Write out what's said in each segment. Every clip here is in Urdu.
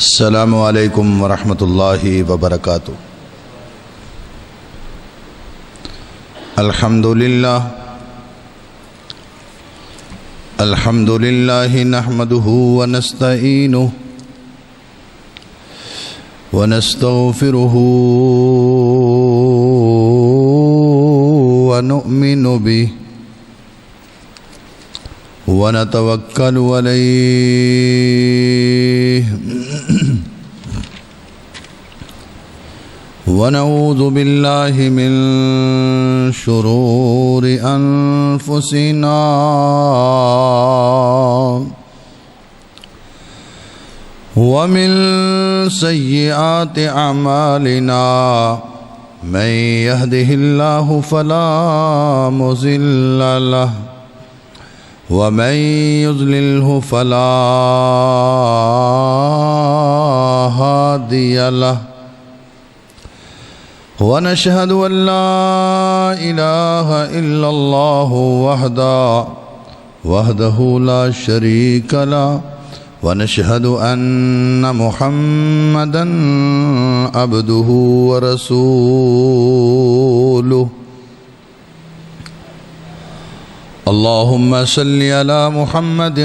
السلام علیکم ورحمۃ اللہ وبرکاتہ۔ الحمد للہ نحمده ونستعینه ونستغفره ونؤمن به ونتوکل علیہ ونعوذ باللہ من شرور انفسنا ومن سیئات اعمالنا من يهده الله فلا مضل له ومن يضلله فلا هادي له ونشهد أن لا إله إلا الله وحده لا شريك له ونشهد أن محمدا عبده ورسوله اللهم صل على محمد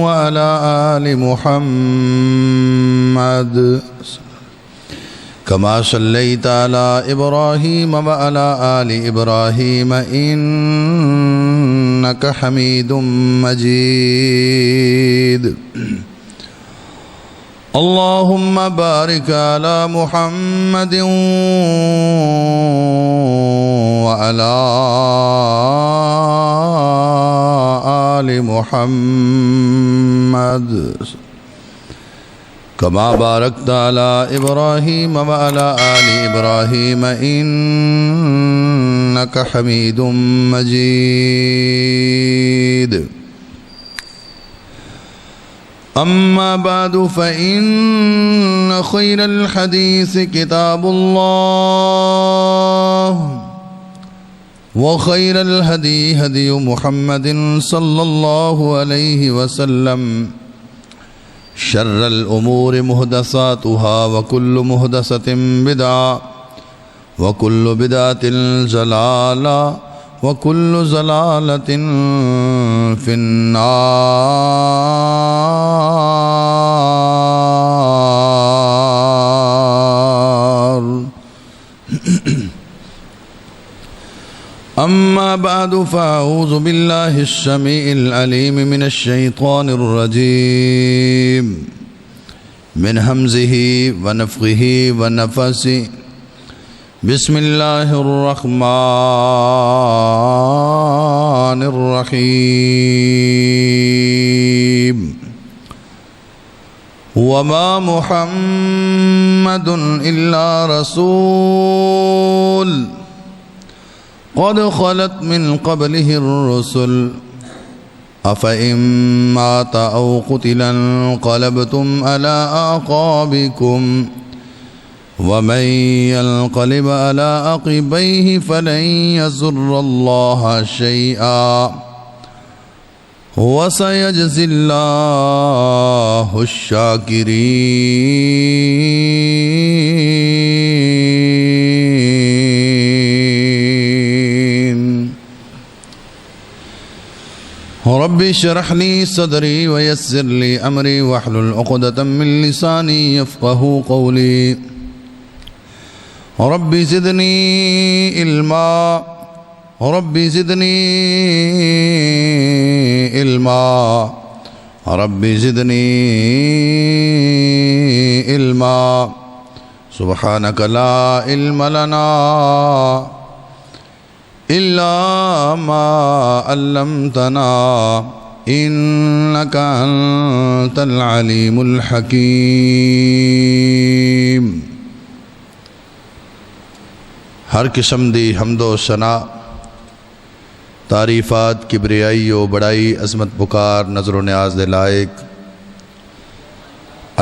وعلى آل محمد كما صليت على إبراهيم وعلى آل إبراهيم إنك حميد مجيد اللهم بارك على محمد وعلى آل محمد كما باركت على إبراهيم وعلى آل إبراهيم إنك حميد مجيد أما بعد فإن خير الحديث كتاب الله وخير الهدي هدي محمد صلى الله عليه وسلم شر الأمور محدثاتها وكل محدثة بدعة وكل بدعة ضلالة وكل ضلالة في النار أما بعد فأعوذ بالله السميع العليم من الشيطان الرجيم من همزه ونفخه ونفثه بسم الله الرحمن الرحيم وما محمد إلا رسول قد خلت من قبله الرسل أفإن مات أو قتل انقلبتم على أعقابكم ومن ينقلب على عقبيه فلن يضر الله شيئا وسيجزي الله الشاكرين رب اشرح لي صدري ويسر لي أمري واحلل عقدة من لساني يفقهوا قولي رب زدني علما رب زدني علما رب زدني علما سبحانك لا علم لنا إلا ما علمتنا إنك أنت العليم الحكيم ہر قسم دی حمد و ثنا تعریفات کبریائی و بڑائی عظمت پکار نظر و نیاز دے لائق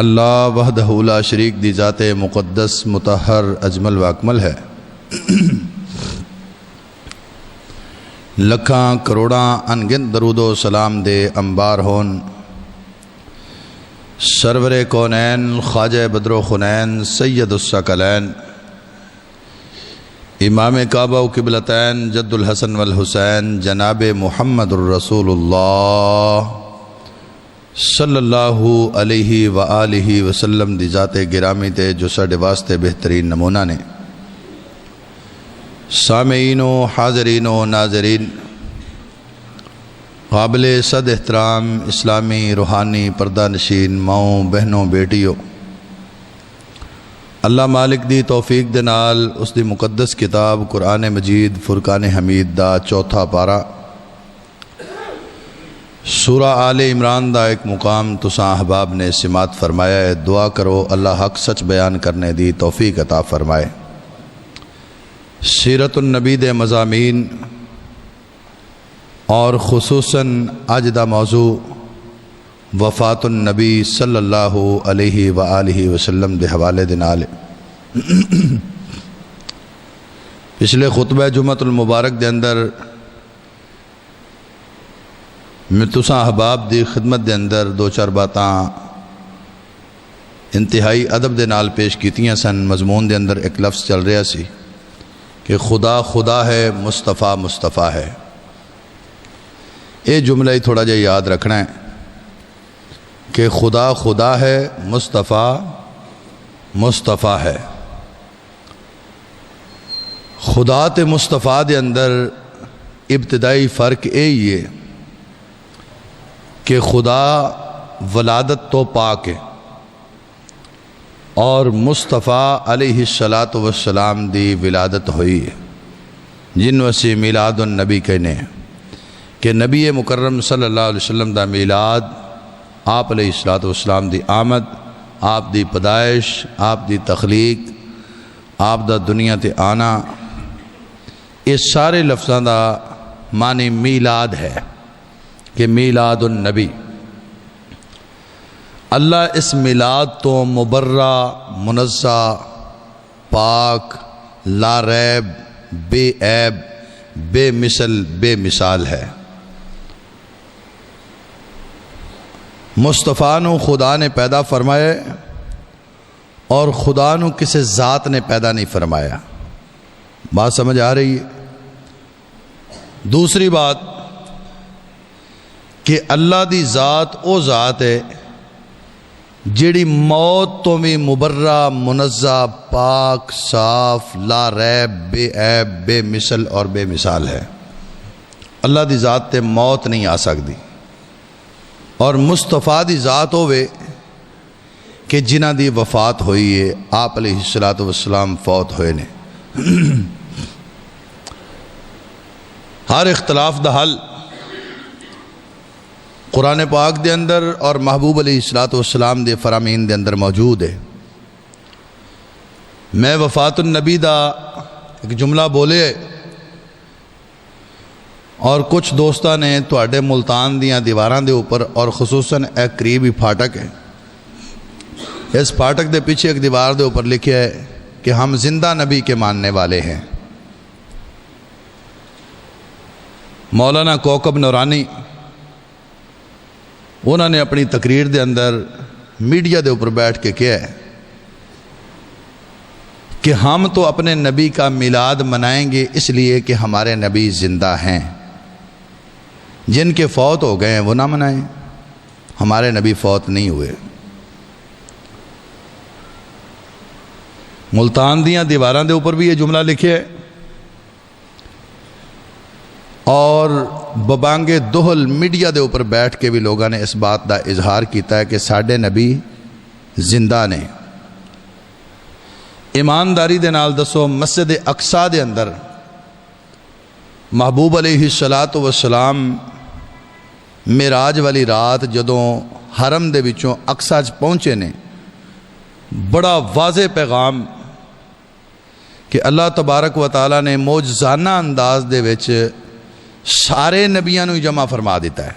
اللہ وحدہ لا شریک دی ذات مقدس مطہر اجمل و اکمل ہے۔ لکھاں کروڑاں انگنت درود و سلام دے انبار ہون سرور کونین خواجہ بدر و خنین سید الثقلین امام کعبہ و قبلتین جد الحسن والحسین جناب محمد الرسول اللہ صلی اللہ علیہ وآلہ وسلم دی ذات گرامی تے جو ساڈے واسطے بہترین نمونہ نے۔ سامعین و حاضرین و ناظرین، قابل صد احترام اسلامی روحانی پردہ نشین ماؤں بہنوں بیٹیوں، اللہ مالک دی توفیق دے نال اس دی مقدس کتاب قرآن مجید فرقان حمید دا چوتھا پارا سورہ آل عمران دا ایک مقام تساں احباب نے سماعت فرمایا ہے۔ دعا کرو اللہ حق سچ بیان کرنے دی توفیق عطا فرمائے۔ سیرت النبی دے مضامین اور خصوصاً اج دا موضوع وفات النبی صلی اللہ علیہ وآلہ وسلم دے حوالے دے نال پچھلے خطبہ جمعۃ المبارک دے اندر میں تساں احباب دی خدمت دے اندر دو چار باتاں انتہائی ادب دے نال پیش کیتیاں سن۔ مضمون دے اندر ایک لفظ چل رہا سی کہ خدا خدا ہے مصطفیٰ مصطفیٰ ہے۔ یہ جملہ ہی تھوڑا جا یاد رکھنا ہے کہ خدا خدا ہے مصطفیٰ مصطفیٰ ہے۔ خدا تے مصطفیٰ دے اندر ابتدائی فرق یہی ہے کہ خدا ولادت تو پاک ہے اور مصطفیٰ علیہ السلام دی ولادت ہوئی ہے، جن وسی میلاد النبی کہنے ہیں کہ نبی مکرم صلی اللہ علیہ وسلم دا میلاد، آپ علیہ السلام دی آمد، آپ دی پیدائش، آپ دی تخلیق، آپ دا دنیا تے آنا، اس سارے لفظاں دا معنی میلاد ہے کہ میلاد النبی۔ اللہ اس میلاد تو مبرہ، منزہ، پاک، لا ریب، بے عیب، بے مثل، بے مثال ہے۔ مصطفیٰ نو خدا نے پیدا فرمایا اور خدا نو کسی ذات نے پیدا نہیں فرمایا۔ بات سمجھ آ رہی ہے؟ دوسری بات کہ اللہ دی ذات او ذات ہے جیڑی موت تو بھی مبرہ، منزہ، پاک، صاف، لا ریب، بے عیب، بے مثل اور بے مثال ہے۔ اللہ دی ذات تے موت نہیں آ سکتی، اور مصطفیٰ دی ذات ہوئے کہ جنہ دی وفات ہوئی ہے، آپ علیہ السلام فوت ہوئے نے۔ ہر اختلاف دا حل قرآن پاک دے اندر اور محبوب علیہ السلام دے فرامین دے اندر موجود ہے۔ میں وفات النبی دا ایک جملہ بولے اور کچھ دوستاں نے تواڈے ملتان دیاں دیواراں دے اوپر، اور خصوصاً ایک قریبی پھاٹک ہے، اس پھاٹک دے پیچھے ایک دیوار دے اوپر لکھا ہے کہ ہم زندہ نبی کے ماننے والے ہیں۔ مولانا کوکب نورانی انہوں نے اپنی تقریر دے اندر میڈیا دے اوپر بیٹھ کے کہا ہے کہ ہم تو اپنے نبی کا میلاد منائیں گے اس لیے کہ ہمارے نبی زندہ ہیں، جن کے فوت ہو گئے ہیں وہ نہ منائیں، ہمارے نبی فوت نہیں ہوئے۔ ملتان دیاں دیواراں دے اوپر بھی یہ جملہ لکھے ہے، اور ببانگے دہل میڈیا دے اوپر بیٹھ کے بھی لوگوں نے اس بات دا اظہار کیتا ہے کہ ساڈے نبی زندہ نے۔ ایمانداری دے نال دسو، مسجد اقصی دے اندر محبوب علیہ السلام معراج والی رات جدوں حرم دے وچوں اقصی پہنچے نے، بڑا واضح پیغام کہ اللہ تبارک و تعالیٰ نے معجزانہ انداز دے وچ سارے نبیاں نو جمع فرما دیتا ہے،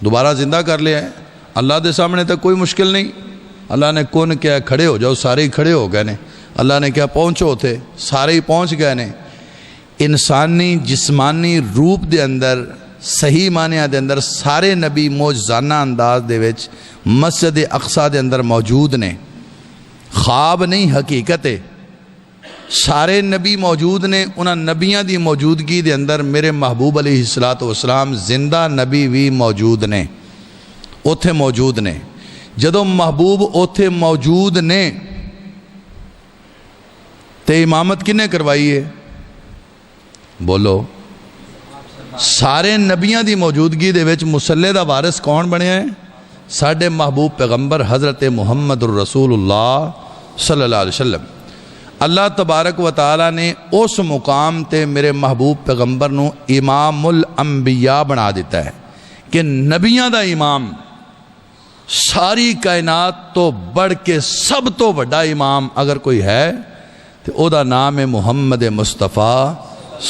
دوبارہ زندہ کر لیا ہے۔ اللہ دے سامنے تک کوئی مشکل نہیں، اللہ نے کون کیا کھڑے ہو جاؤ، سارے ہی کھڑے ہو گئے نے۔ اللہ نے کیا پہنچو تھے، سارے ہی پہنچ گئے نے۔ انسانی جسمانی روپ دے اندر صحیح معنی دے اندر سارے نبی معجزانہ انداز دے وچ مسجد اقصی دے اندر موجود نے، خواب نہیں حقیقت ہے۔ سارے نبی موجود نے، انہاں نبیاں دی موجودگی دے اندر میرے محبوب علیہ الصلوۃ والسلام زندہ نبی بھی موجود نے، اوتھے موجود نے۔ جدوں محبوب اوتھے موجود نے تے امامت کنے کروائی ہے؟ بولو۔ سارے نبیاں دی موجودگی دے وچ مصلی دا وارث کون بنیا ہے؟ ساڈے محبوب پیغمبر حضرت محمد الرسول اللہ صلی اللہ علیہ وسلم۔ اللہ تبارک و تعالیٰ نے اس مقام تے میرے محبوب پیغمبر نو امام الانبیاء بنا دیتا ہے کہ نبیاں دا امام، ساری کائنات تو بڑھ کے سب تو بڑا امام اگر کوئی ہے تو او دا نام ہے محمد مصطفیٰ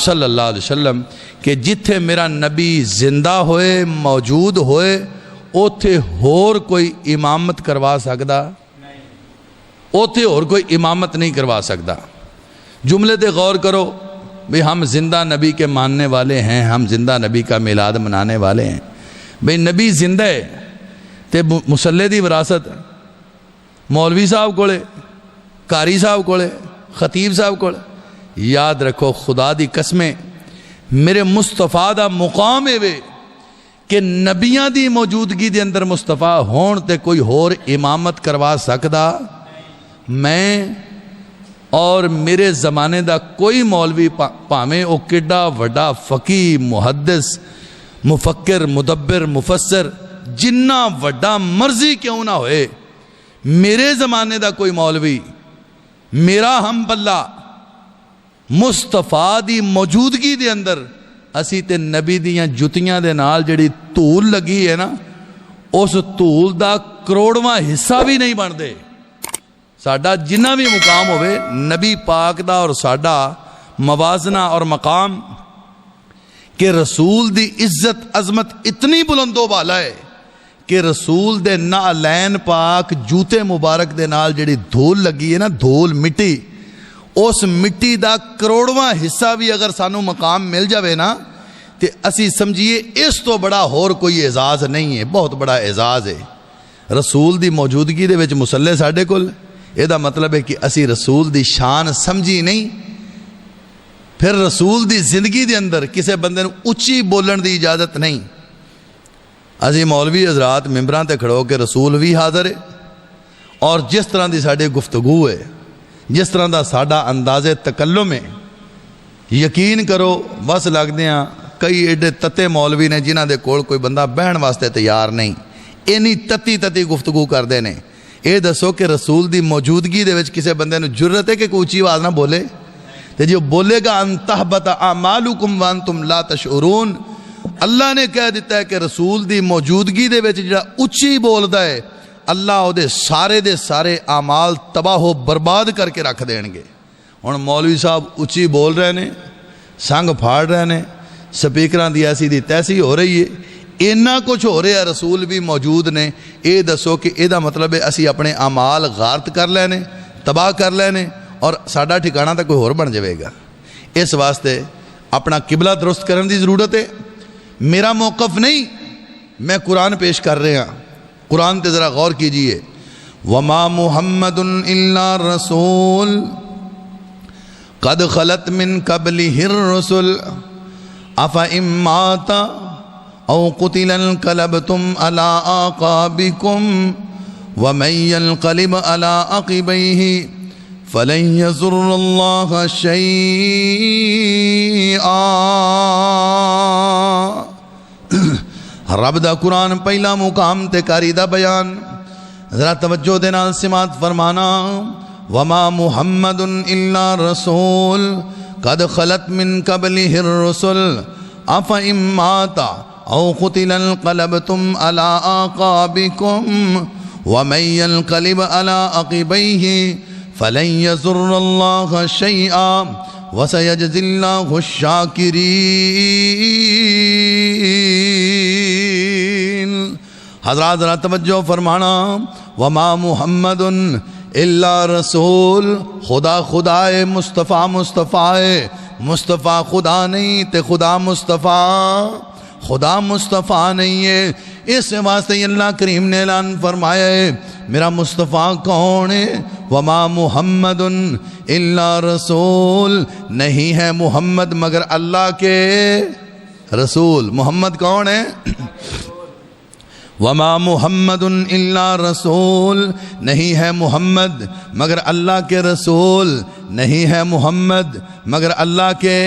صلی اللہ علیہ وسلم، کہ جتھے میرا نبی زندہ ہوئے موجود ہوئے اوتھے ہور کوئی امامت کروا سکدا؟ اوتھے اور کوئی امامت نہیں کروا سکتا۔ جملے تے غور کرو بھئی ہم زندہ نبی کے ماننے والے ہیں، ہم زندہ نبی کا میلاد منانے والے ہیں۔ بھئی نبی زندہ ہے تے مصلی دی وراثت مولوی صاحب کولے، قاری صاحب کولے، خطیب صاحب کولے؟ یاد رکھو، خدا دی قسمیں میرے مصطفیٰ دا مقام ہے وے کہ نبیاں دی موجودگی دے اندر مصطفیٰ ہون تے کوئی ہور امامت کروا سکدا؟ میں اور میرے زمانے دا کوئی مولوی پاویں او کڈا وڈا فقیہ، محدث، مفکر، مدبر، مفسر، جنہ وڈا مرضی کیوں نہ ہوئے، میرے زمانے دا کوئی مولوی، میرا ہم پلہ مصطفیٰ دی موجودگی دے اندر اسی تے نبی دیاں جتیاں دے نال جڑی دھول لگی ہے نا، اس دھول دا کروڑواں حصہ بھی نہیں بن دے۔ ساڈا جنہ بھی مقام ہوئے نبی پاک دا اور ساڈا موازنہ اور مقام کہ رسول دی عزت عظمت اتنی بلند و بالا ہے کہ رسول دے نعلین پاک جوتے مبارک دے نال جڑی دھول لگی ہے نا، دھول مٹی، اس مٹی دا کروڑواں حصہ بھی اگر سانو مقام مل جاوے نا تے اسی سمجھیے اس تو بڑا ہور کوئی اعزاز نہیں ہے، بہت بڑا اعزاز ہے۔ رسول دی موجودگی دے وچ مصلی ساڈے کول، یہ دا مطلب ہے کہ اسی رسول دی شان سمجھی نہیں۔ پھر رسول دی زندگی دے اندر کسے بندے نو اچھی بولن دی اجازت نہیں۔ اسی مولوی حضرات ممبراں تے کھڑو کہ رسول بھی حاضر ہے، اور جس طرح دی ساڈے گفتگو ہے، جس طرح دا ساڈا انداز تکلم ہے، یقین کرو بس لگ دیاں کئی ایڈے تتے مولوی نے جنہ دے کول کوئی بندہ بہن واسطے تیار نہیں، اینی تتی تتی گفتگو کردے نے۔ اے دسو کہ رسول دی موجودگی دے وچ کسے بندے نو جرت ہے کہ کوئی اونچی آواز نہ بولے؟ تے جو بولے گا ان تحبط اعمالکم وانتم لا تشعرون، اللہ نے کہہ دیتا ہے کہ رسول دی موجودگی دے وچ جڑا اونچی بولدا ہے اللہ او دے سارے اعمال تباہ و برباد کر کے رکھ دین گے۔ ہن مولوی صاحب اونچی بول رہے نے، سنگ پھاڑ رہے نے، سپیکراں دی ایسی دی تیسی ہو رہی ہے، اینا کچھ ہو رہا ہے، رسول بھی موجود نے۔ اے دسو کہ اے دا مطلب ہے اسی اپنے اعمال غارت کر لینے، تباہ کر لینے اور ساڈا ٹھکانہ تے کوئی ہور بن جائے گا۔ اس واسطے اپنا قبلہ درست کرنے دی ضرورت ہے۔ میرا موقف نہیں، میں قرآن پیش کر رہے ہیں، قرآن تے ذرا غور کیجئے۔ وما محمد الا رسول قد خلت من قبلہ الرسل افإن مات او قتل انقلبتم على اعقابكم ومن ينقلب على عقبيه فلن يضر الله شيئا۔ رب دا قرآن پہلا مقام تے کاری دا بیان، ذرا توجہ دے نال سماعت فرمانا۔ وما محمد الا رسول قد خلت من قبلہ الرسل افإن مات او قتل انقلبتم على اعقابكم ومن ينقلب على عقبيه فلن يضر الله شيئا وسيجزي الله الشاكرين۔ حضرات ذرا توجہ فرمانا۔ وما محمد الا رسول، خدا مصطفیٰ ہے، مصطفیٰ خدا نہیں تے خدا مصطفیٰ، خدا مصطفیٰ نہیں ہے۔ اس واسطے اللہ کریم نے اعلان فرمایا ہے میرا مصطفیٰ کون ہے؟ وما محمد الا رسول، نہیں ہے محمد مگر اللہ کے رسول۔ محمد کون ہے؟ وما محمد الا رسول، نہیں ہے محمد مگر اللہ کے رسول، نہیں ہے محمد مگر اللہ کے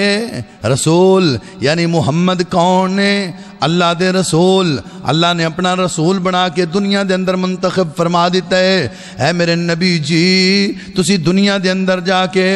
رسول۔ یعنی محمد کون ہے؟ اللہ دے رسول۔ اللہ نے اپنا رسول بنا کے دنیا دے اندر منتخب فرما دیتا ہے اے میرے نبی جی تسی دنیا دے اندر جا کے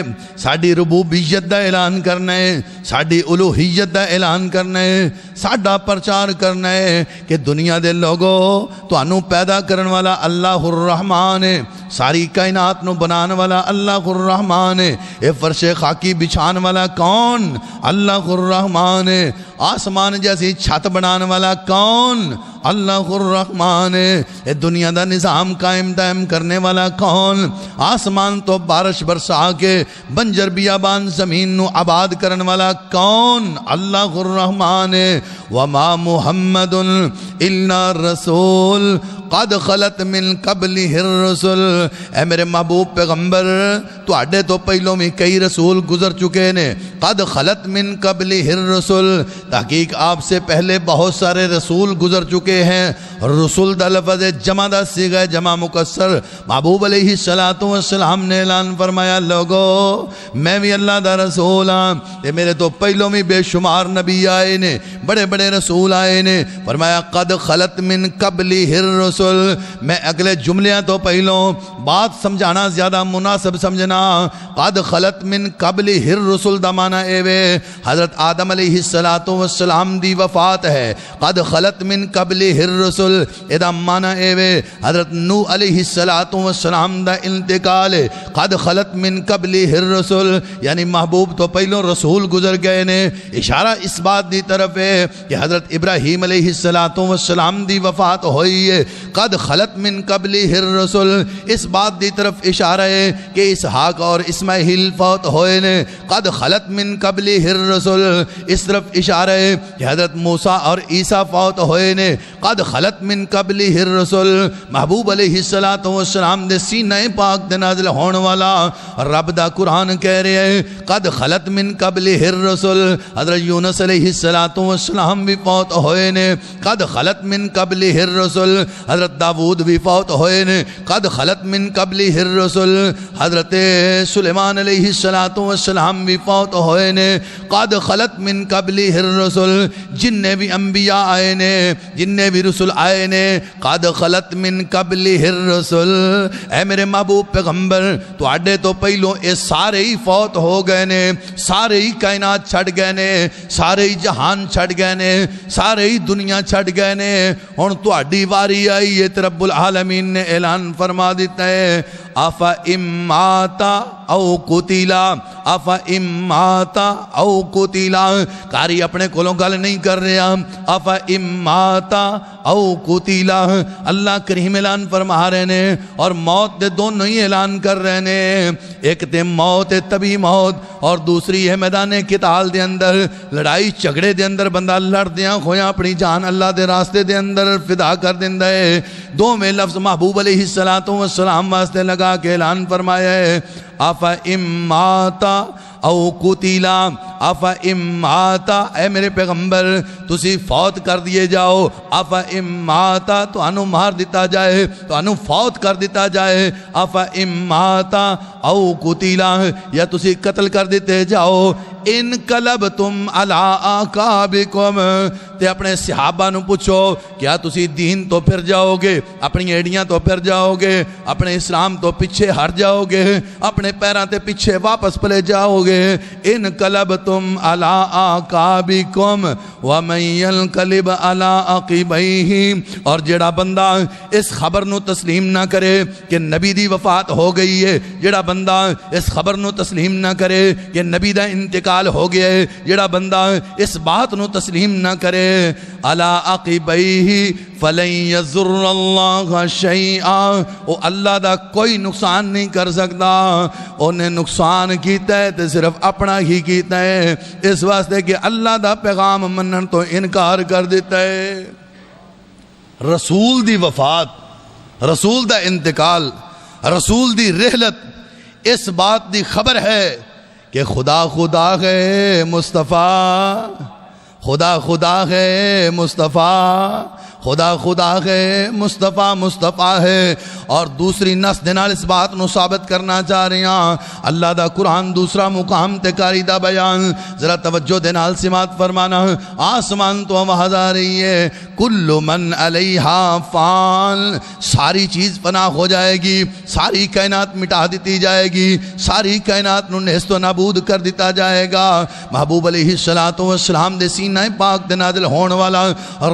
ساڈی ربوبیت دا اعلان کرنا ہے، ساڈی الوہیت دا اعلان کرنا ہے، ساڈا پرچار کرنا ہے کہ دنیا دے لوگوں تانوں پیدا کرن والا اللہ الرحمن ہے، ساری کائنات نو بنان والا اللہ الرحمن ہے، اے فرش خاکی بچھان والا کون؟ اللہ الرحمن ہے، آسمان جیسی چھت بنان والا کون؟ اللہ الرحمن ہے، اے دنیا دا نظام قائم دائم کرنے والا کون؟ آسمان تو بارش برسا کے بنجر بیابان زمین نو آباد کرن والا کون؟ اللہ الرحمن ہے۔ وما محمد الا رسول قد خلت من قبلہ الرسل، اے میرے محبوب پیغمبر تو اڈے تو پہلوں میں کئی رسول گزر چکے نے۔ قد خلت من قبلہ الرسل، تحقیق آپ سے پہلے بہت سارے رسول گزر چکے ہیں۔ رسول دا لفظ جمع دا صیغہ جمع مکسر، محبوب علیہ السلام نے اعلان فرمایا لوگو میں بھی اللہ دا رسول ہاں، تے میرے تو پہلوں میں بے شمار نبی آئے نے، بڑے بڑے رسول آئے نے۔ فرمایا قد خلت من قبلہ الرسل، میں اگلے جملیاں تو پہلوں بات سمجھانا زیادہ مناسب سمجھنا۔ قد خلت من قبلہ الرسل دا معنی اے وے حضرت آدم علیہ السلام دی وفات ہے، قد خلت من قبلہ الرسل اے دا معنی اے وے حضرت نوح علیہ السلام دا انتقال ہے، قد خلت من قبلہ الرسل یعنی محبوب تو پہلوں رسول گزر گئے نے۔ اشارہ اس بات دی طرف ہے کہ حضرت ابراہیم علیہ السلام دی وفات ہوئی ہے، قد خلت من قبلہ الرسل اس بات دی طرف اشارہ ہے کہ اسحاق اور اسماعیل فوت ہوئے نے، قد خلت من قبلہ الرسل اس طرف اشارہ ہے کہ حضرت موسیٰ اور عیسیٰ فوت ہوئے نے، قد خلت من قبلہ الرسل محبوب علیہ السلام دے سینہ پاک دے نازل ہون والا رب دا قرآن کہہ رہے ہیں قد خلت من قبلہ الرسل۔ حضرت یونس علیہ السلام بھی فوت ہوئے نے، قد خلت من قبلہ الرسل۔ حضرت داود بھی فوت ہوئے نے، قد خلت من قبلہ الرسل۔ حضرت سلیمان علیہ السلام بھی فوت ہوئے نے، قد خلت من قبلہ الرسل۔ جننے بھی انبیاء آئے نے، جننے بھی رسول آئے نے، قد خلت من قبلہ الرسل۔ اے میرے محبوب پیغمبر تو اڈے تو پہلوں اے سارے ہی فوت ہو گئے نے، سارے ہی کائنات چھڑ گئے نے، سارے ہی جہان چھڑ گئے نے، سارے ہی دنیا چھڑ گئے نے۔ ہن تو اڈی واری آئی ہے رب العالمین نے اعلان فرما دیتا ہے افا اماتا او قتیلا، افا اماتا او قتیلا۔ قاری اپنے کولوں گل نہیں کر رہا، افا اماتا او قتیلا اللہ کریم اعلان فرما رہے نے، اور موت دے دونوں ہی اعلان کر رہے نے۔ ایک تے موت ہے طبی موت، اور دوسری ہے میدان قتال دے اندر لڑائی جھگڑے دے اندر بندہ لڑدیاں کھویاں اپنی جان اللہ دے راستے دے اندر فدا کر دیندا ہے۔ دو میں لفظ محبوب علیہ السلام واسطے لگا کے اعلان فرمایا ہے افا اماتا او قتیلا، افا اماتا اے میرے پیغمبر تسی فوت کر دیے جاؤ، افا اماتا تو انو مار دیتا جائے، تو انو فوت کر دیتا جائے، افا اماتا او قتیلا یا تسی قتل کر دیتے جاؤ، انقلبتم علی اعقابکم۔ تے اپنے صحابہ نو پوچھو کیا تسی دین تو پھر جاؤ گے، اپنی ایڈیاں تو پھر جاؤ گے، اپنے اسلام تو پیچھے ہٹ جاؤ گے، اپنے پیراں تے پیچھے واپس پلے جاؤ گے۔ انقلبتم علی اعقابکم ومن ینقلب علی عقبیہ، اور جڑا بندہ اس خبر نو تسلیم نہ کرے کہ نبی دی وفات ہو گئی ہے، جڑا بندہ اس خبر نو تسلیم نہ کرے کہ نبی دا انتقال ہو گیا ہے، جڑا بندہ اس بات نو تسلیم نہ کرے علی عقبیہ فلن یضر اللہ شیئا، وہ اللہ دا کوئی نقصان نہیں کر سکتا، انہیں نقصان کیتا ہے تو صرف اپنا ہی کیتا ہے، اس واسطے کہ اللہ دا پیغام منن تو انکار کر دیتا ہے۔ رسول دی وفات، رسول دا انتقال، رسول دی رحلت اس بات دی خبر ہے کہ خدا خدا ہے مصطفیٰ، خدا خدا ہے مصطفیٰ، خدا خدا ہے مصطفیٰ مصطفیٰ ہے۔ اور دوسری نس دے نال اس بات نو ثابت کرنا چاہ رہے ہیں، اللہ دا قرآن دوسرا مقام تے کاری دا بیان، ذرا توجہ دے نال سماعت فرمانا۔ آسمان تو آواز آ رہی ہے کل من علیہا فان، ساری چیز فنا ہو جائے گی، ساری کائنات مٹا دیتی جائے گی، ساری کائنات نو نیست و نابود کر دیتا جائے گا۔ محبوب علیہ السلام دے سینہ پاک دے نازل ہون والا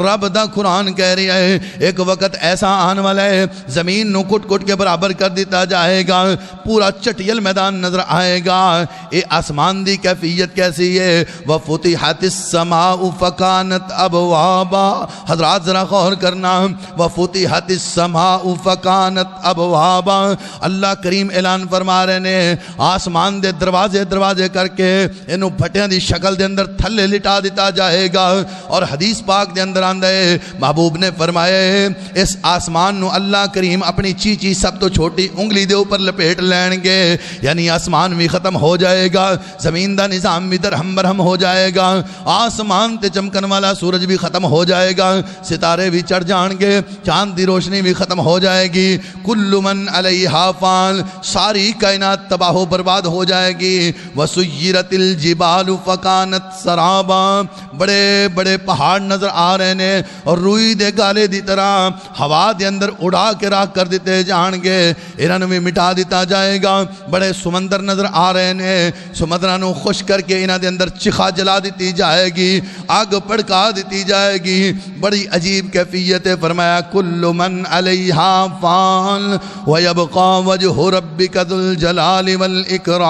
رب دا قرآن کہہ رہی ہے ایک وقت ایسا آن والا ہے زمین نو کٹ کٹ کے برابر کر دیتا جائے گا، پورا چٹیل میدان نظر آئے گا۔ اے آسمان دی کیفیت کیسی ہے؟ وَفُتِحَتِ السَّمَاءُ فَكَانَتْ أَبْوَابًا، حضرات ذرا غور کرنا، وَفُتِحَتِ السَّمَاءُ فَكَانَتْ أَبْوَابًا، اللہ کریم اعلان فرما رہے نے آسمان دے دروازے دروازے کر کے انہوں پھٹیاں دی شکل دے اندر تھلے لٹا دیتا جائے گا۔ اور حدیث پاک دے اندر آندہ ہے محبوب نے فرمایا اس آسمان نو اللہ کریم اپنی چیچی سب تو چھوٹی انگلی دے اوپر لپیٹ لین گے، یعنی آسمان بھی ختم ہو جائے گا، زمین دا نظام بھی درہم برہم ہو جائے گا، آسمان تے چمکن والا سورج بھی ختم ہو جائے گا، ستارے بھی چڑھ جان گے، چاند دی روشنی بھی ختم ہو جائے گی، کل من علیہا فان، ساری کائنات تباہ و برباد ہو جائے گی۔ وسیرت الجبال فکانت سرابا، بڑے بڑے پہاڑ نظر آ رہے ہیں اور روئی دے گالے دی طرح ہوا دے اندر اڑا کے راکھ کر دیتے جان گے، انہوں بھی مٹا دیتا جائے گا۔ بڑے سمندر نظر آ رہے ہیں، سمندرانوں خوش کر کے انہوں دے اندر چخا جلا دیتی جائے گی، آگ پڑکا دیتی جائے گی، بڑی عجیب کیفیت ہے۔ فرمایا کل من علیہا فان ویبقا وجہ ربک ذو الجلال والاکرام،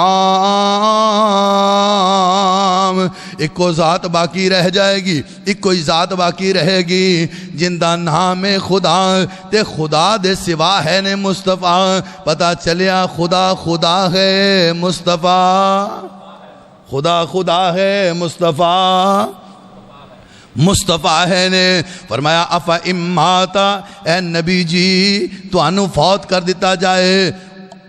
ایک کو ذات باقی رہ جائے گی، ایک کوئی ذات باقی رہے گی جن دا نام خدا تے خدا دے سوا ہے نے مصطفیٰ، پتہ چلیا خدا خدا ہے مصطفیٰ، خدا خدا ہے مصطفیٰ، مصطفیٰ ہے نے۔ فرمایا افا اماتا، اے نبی جی تو انو فوت کر دیتا جائے،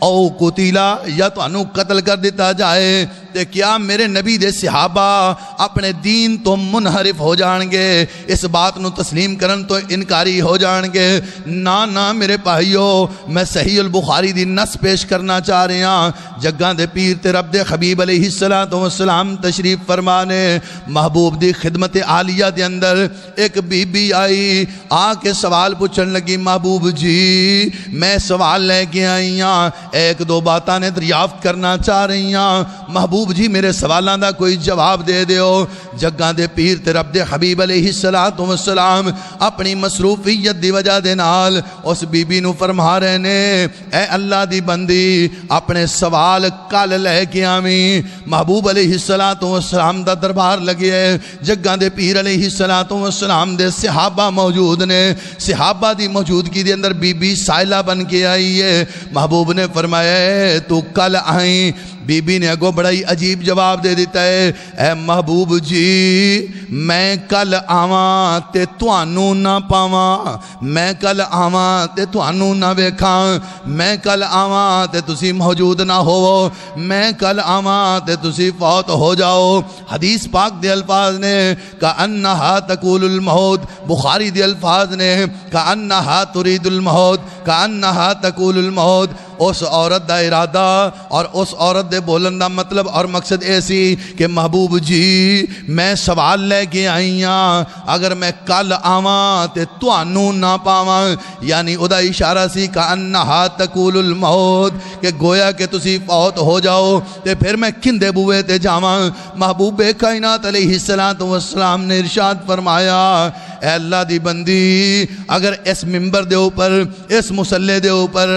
او قتیلا یا تو انو قتل کر دیتا جائے، تے کیا میرے نبی دے صحابہ اپنے دین تو منحرف ہو جان گے، اس بات نو تسلیم کرن تو انکاری ہو جان گے؟ نا میرے بھائیو، میں صحیح البخاری دی نص پیش کرنا چاہ رہے ہیں۔ جگاں دے پیر تے رب دے حبیب علیہ السلام تشریف فرمانے، محبوب دی خدمت عالیہ دے اندر ایک بی بی آئی، آ کے سوال پوچھن لگی، محبوب جی میں سوال لے کے آئی ہاں، ایک دو باتاں نے دریافت کرنا چاہ رہی ہاں، محبوب جی میرے سوالاں دا کوئی جواب دے دیو۔ جگاں دے پیر تے رب دے حبیب علیہ السلام اپنی مصروفیت دی وجہ دے نال اس بی بی نو فرما رہے نے، اے اللہ دی بندی اپنے سوال کل لے کے آویں۔ محبوب علیہ السلام دا دربار لگے ہے، جگاں دے پیر علیہ السلام دے صحابہ موجود نے، صحابہ دی موجودگی دے اندر بی بی سائلہ بن کے آئی ہے۔ محبوب نے فرمایا تو کل آئیں، بی بی نے اگو بڑا ہی عجیب جواب دے دیتا ہے، اے محبوب جی میں کل آواں تے توانوں نہ پاواں، میں کل آواں تے توانوں نہ ویکھاں، میں کل آواں تے تسی موجود نہ ہو، میں کل آواں تے تسی فوت ہو جاؤ۔ حدیث پاک دے الفاظ نے کأنہا تقول الموت، بخاری دے الفاظ نے کأنہا ترید الموت، کأنہا تقول الموت، اس عورت دا ارادہ اور اس عورت دے بولن دا مطلب اور مقصد ایسی کہ محبوب جی میں سوال لے کے آئی ہاں، اگر میں کل آواں تے توانوں نہ پاواں، یعنی او دا اشارہ سی کأنہا تقول الموت، کہ گویا کہ تسی فوت ہو جاؤ تے پھر میں کندے بوئے تے جاواں۔ محبوب کائنات علیہ السلام نے ارشاد فرمایا، اے اللہ دی بندی اگر اس ممبر دے اوپر اس مسلے دے اوپر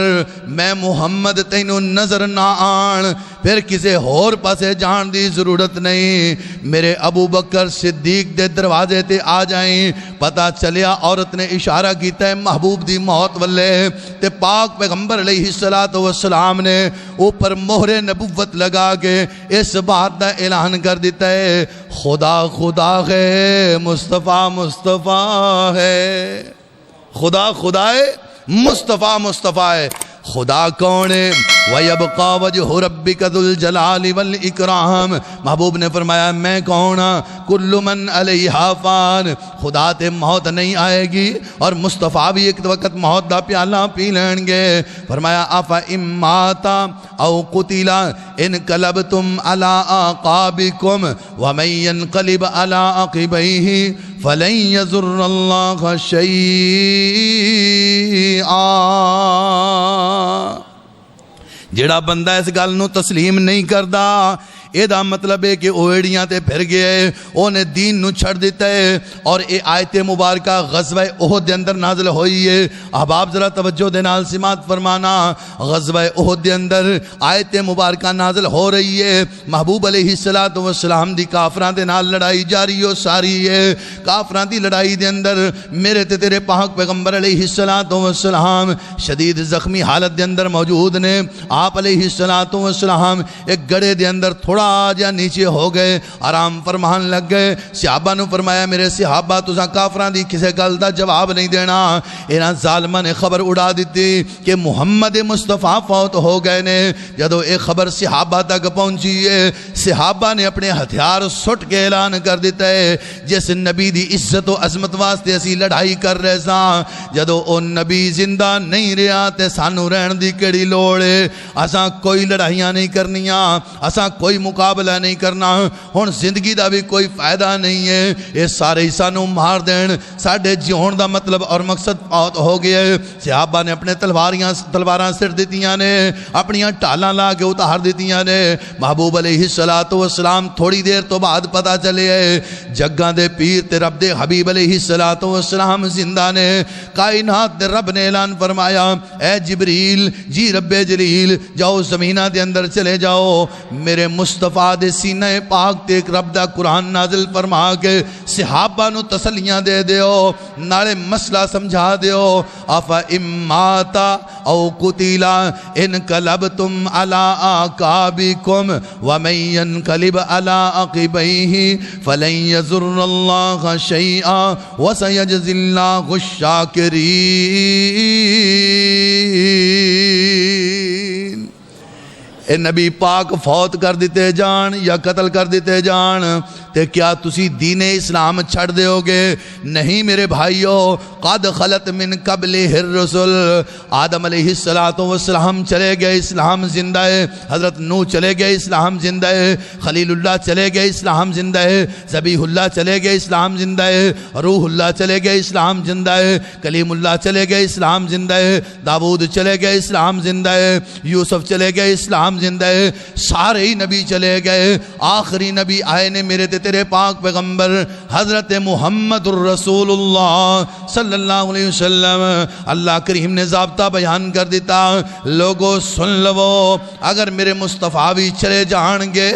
میں محمد تینوں نظر نہ آن پھر کسے ہور پاسے جان دی ضرورت نہیں، میرے ابو بکر صدیق دے دروازے تے آ جائیں، پتہ چلیا عورت نے اشارہ کیتا ہے محبوب دی موت والے تے پاک پیغمبر علیہ السلام نے اوپر مہر نبوت لگا کے اس بات دا اعلان کر دیتا ہے خدا خدا ہے مصطفیٰ مصطفیٰ ہے، خدا خدا ہے مصطفیٰ مصطفیٰ ہے۔ خدا کون ہے؟ وَيَبْقَى وَجْهُ رَبِّكَ ذُو الْجَلَالِ وَالْإِكْرَامِ، محبوب نے فرمایا میں کون ہاں؟ کل من علیہا فان، خدا تے موت نہیں آئے گی اور مصطفیٰ بھی ایک وقت موت دا پیالہ پی لیں گے۔ فرمایا اَفَإِن مَاتَ أَوْ قُتِلَ انقلبتم عَلَىٰ أَعْقَابِكُمْ وَمَن يَنقلب عَلَىٰ عَقِبَيْهِ فَلَن يَضُرَّ اللَّهَ شَيْئًا۔ جڑا بندہ اس گل نو تسلیم نہیں کردا اے دا مطلب ہے کہ او ایڑیاں تے پھر گئے، اونے دین نو چھڑ دیتا ہے۔ اور اے آیت مبارکہ غزوہ احد دے اندر نازل ہوئی ہے۔ احباب ذرا توجہ دے نال سماعت فرمانا، غزوہ احد دے اندر آیت مبارکہ نازل ہو رہی ہے، محبوب علیہ السلام دی کافراں دے نال لڑائی جاری ہو ساری ہے۔ کافراں دی لڑائی دے اندر میرے تے تیرے پاک پیغمبر علیہ السلام شدید زخمی حالت دے اندر موجود نے۔ آپ علیہ السلام ایک گڑے دے اندر تھوڑا جا نیچے ہو گئے، آرام فرمان لگ گئے۔ صحابہ نو فرمایا میرے صحابہ تساں کافراں دی کسے گل دا جواب نہیں دینا۔ انہاں ظالماں نے خبر اڑا دیتی کہ محمد مصطفیٰ فوت ہو گئے نے۔ جدو ایک خبر صحابہ تک پہنچی ہے، صحابہ نے اپنے ہتھیار سٹ کے اعلان کر دیتا ہے جس نبی دی عزت و عظمت واسطے اسی لڑائی کر رہے ساں، جدو او نبی زندہ نہیں رہا تے سانو رہن دی کیڑی لوڑ ہے؟ اساں کوئی لڑائیاں نہیں کرنیاں، اساں کوئی مقابلہ نہیں کرنا، ہن زندگی دا بھی کوئی فائدہ نہیں ہے، یہ سارے سانو مار دین، ساڈے جیون دا مطلب اور مقصد موت ہو گیا ہے۔ صحابہ نے اپنے تلواراں سر دیتیاں نے، اپنیاں ٹالاں لا کے اتار دیتیاں نے۔ محبوب علیہ السلام تھوڑی دیر تو بعد پتہ چلے جگاں دے پیر تے رب دے حبیب علیہ السلام زندہ نے۔ کائنات دے رب نے اعلان فرمایا اے جبریل جی رب جلیل جاؤ زمینہ دے اندر چلے جاؤ، میرے مصطفیٰ دے سینہ پاک تے ایک رب دا قرآن نازل فرما کے صحابہ نو تسلیاں دے دیو، نالے مسئلہ سمجھا دیو۔ اَفَإِن مَاتَ أَوْ قُتِلَ انقلبتم عَلَىٰ أَعْقَابِكُمْ وَمَن يَنقلب عَلَىٰ عَقِبَيْهِ فَلَن يَضُرَّ اللَّهَ شَيْئًا وَسَيَجْزِي اللَّهُ الشَّاكِرِينَ۔ اے نبی پاک فوت کر دیتے جان یا قتل کر دیتے جان تے کیا تسی دین اسلام چھڑ دے ہوگے؟ نہیں میرے بھائیو، قد خلت من قبلہ الرسل، آدم علیہ السلام چلے گئے اسلام زندہ ہے، حضرت نوح چلے گئے اسلام زندہ ہے، خلیل اللہ چلے گئے اسلام زندہ ہے، ذبیح اللہ چلے گئے اسلام زندہ ہے، روح اللہ چلے گئے اسلام زندہ ہے، کلیم اللہ چلے گئے اسلام زندہ ہے، داود چلے گئے اسلام زندہ ہے، یوسف چلے گئے اسلام زندہ ہے، سارے ہی نبی چلے گئے، آخری نبی آئے نے میرے تیرے پاک پیغمبر حضرت محمد الرسول اللہ صلی اللہ علیہ وسلم۔ اللہ کریم نے ضابطہ بیان کر دیتا، لوگو سن لو، اگر میرے مصطفیٰ بھی چلے جان گے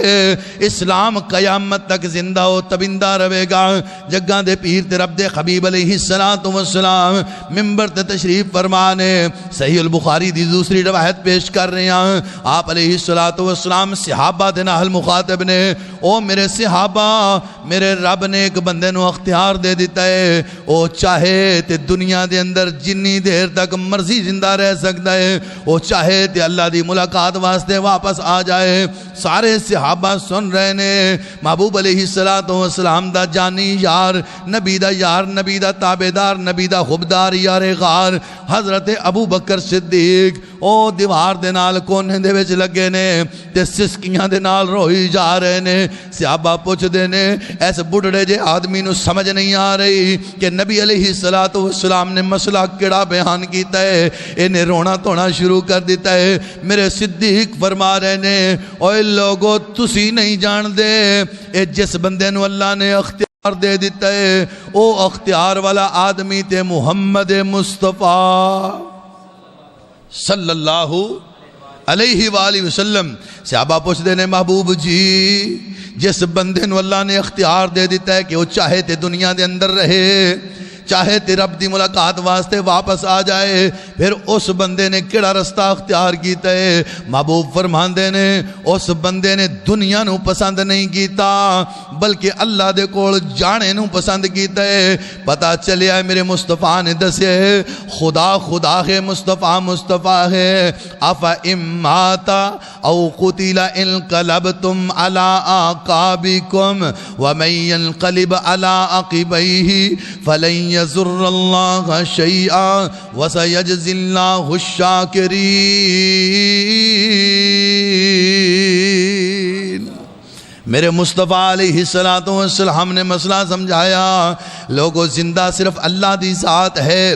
اسلام قیامت تک زندہ و تبندہ رہے گا۔ جگاں دے پیر تے رب دے حبیب علیہ السلام منبر تے تشریف فرمانے صحیح البخاری دی دوسری روایت پیش کر رہے ہیں۔ آپ علیہ السلام صحابہ دے نال مخاطب نے، او میرے صحابہ، میرے رب نے ایک بندے نو اختیار دے دیتا ہے، او چاہے تے دنیا دے اندر جنی دیر تک مرضی زندہ رہ سکتا ہے، او چاہے تے اللہ دی ملاقات واسطے واپس آ جائے۔ سارے صحابہ سن رہے نے، محبوب علیہ السلام دا جانی یار، نبی دا یار، نبی دا تابعدار، نبی دا حبدار، یار غار حضرت ابو بکر صدیق او دیوار دے نال کونے دے وچ لگے نے تے سسکیاں دے نال روئی جا رہے نے۔ صحابہ پوچھ دے نے ایسے بڑھڑے جے آدمی نو سمجھ نہیں آ رہی کہ نبی علیہ السلام نے مسئلہ کیڑا بیان کیتا ہے، انہیں رونا تونا شروع کر دیتا ہے۔ میرے صدیق فرما رہے نے، اوے لوگو تسی نہیں جان دے، اے جس بندے نو اللہ نے اختیار دے دیتا ہے او اختیار والا آدمی تے محمد مصطفیٰ صلی اللہ علیہ وآلہ وسلم. صحابہ پوچھ دینے محبوب جی جس بندے نو اللہ نے اختیار دے دیتا ہے کہ وہ چاہے تے دنیا دے اندر رہے چاہے تے رب دی ملاقات واسطے واپس آ جائے پھر اس بندے نے کیڑا رستہ اختیار کیتا ہے؟ محبوب فرماندے نے اس بندے نے دنیا نو پسند نہیں کیتا بلکہ اللہ دے کول جانے نو پسند کیتا ہے. پتہ چلیا ہے میرے مصطفیٰ نے دسے خدا خدا ہے مصطفیٰ مصطفیٰ ہے. افا اماتا او قتل انقلبتم علی آقابکم ومن ينقلب علی عقبیہ فلن يزر اللہ شیئا وسیجزی اللہ الشاکرین. میرے مصطفیٰ علیہ السلام نے مسئلہ سمجھایا لوگوں زندہ صرف اللہ دی ذات ہے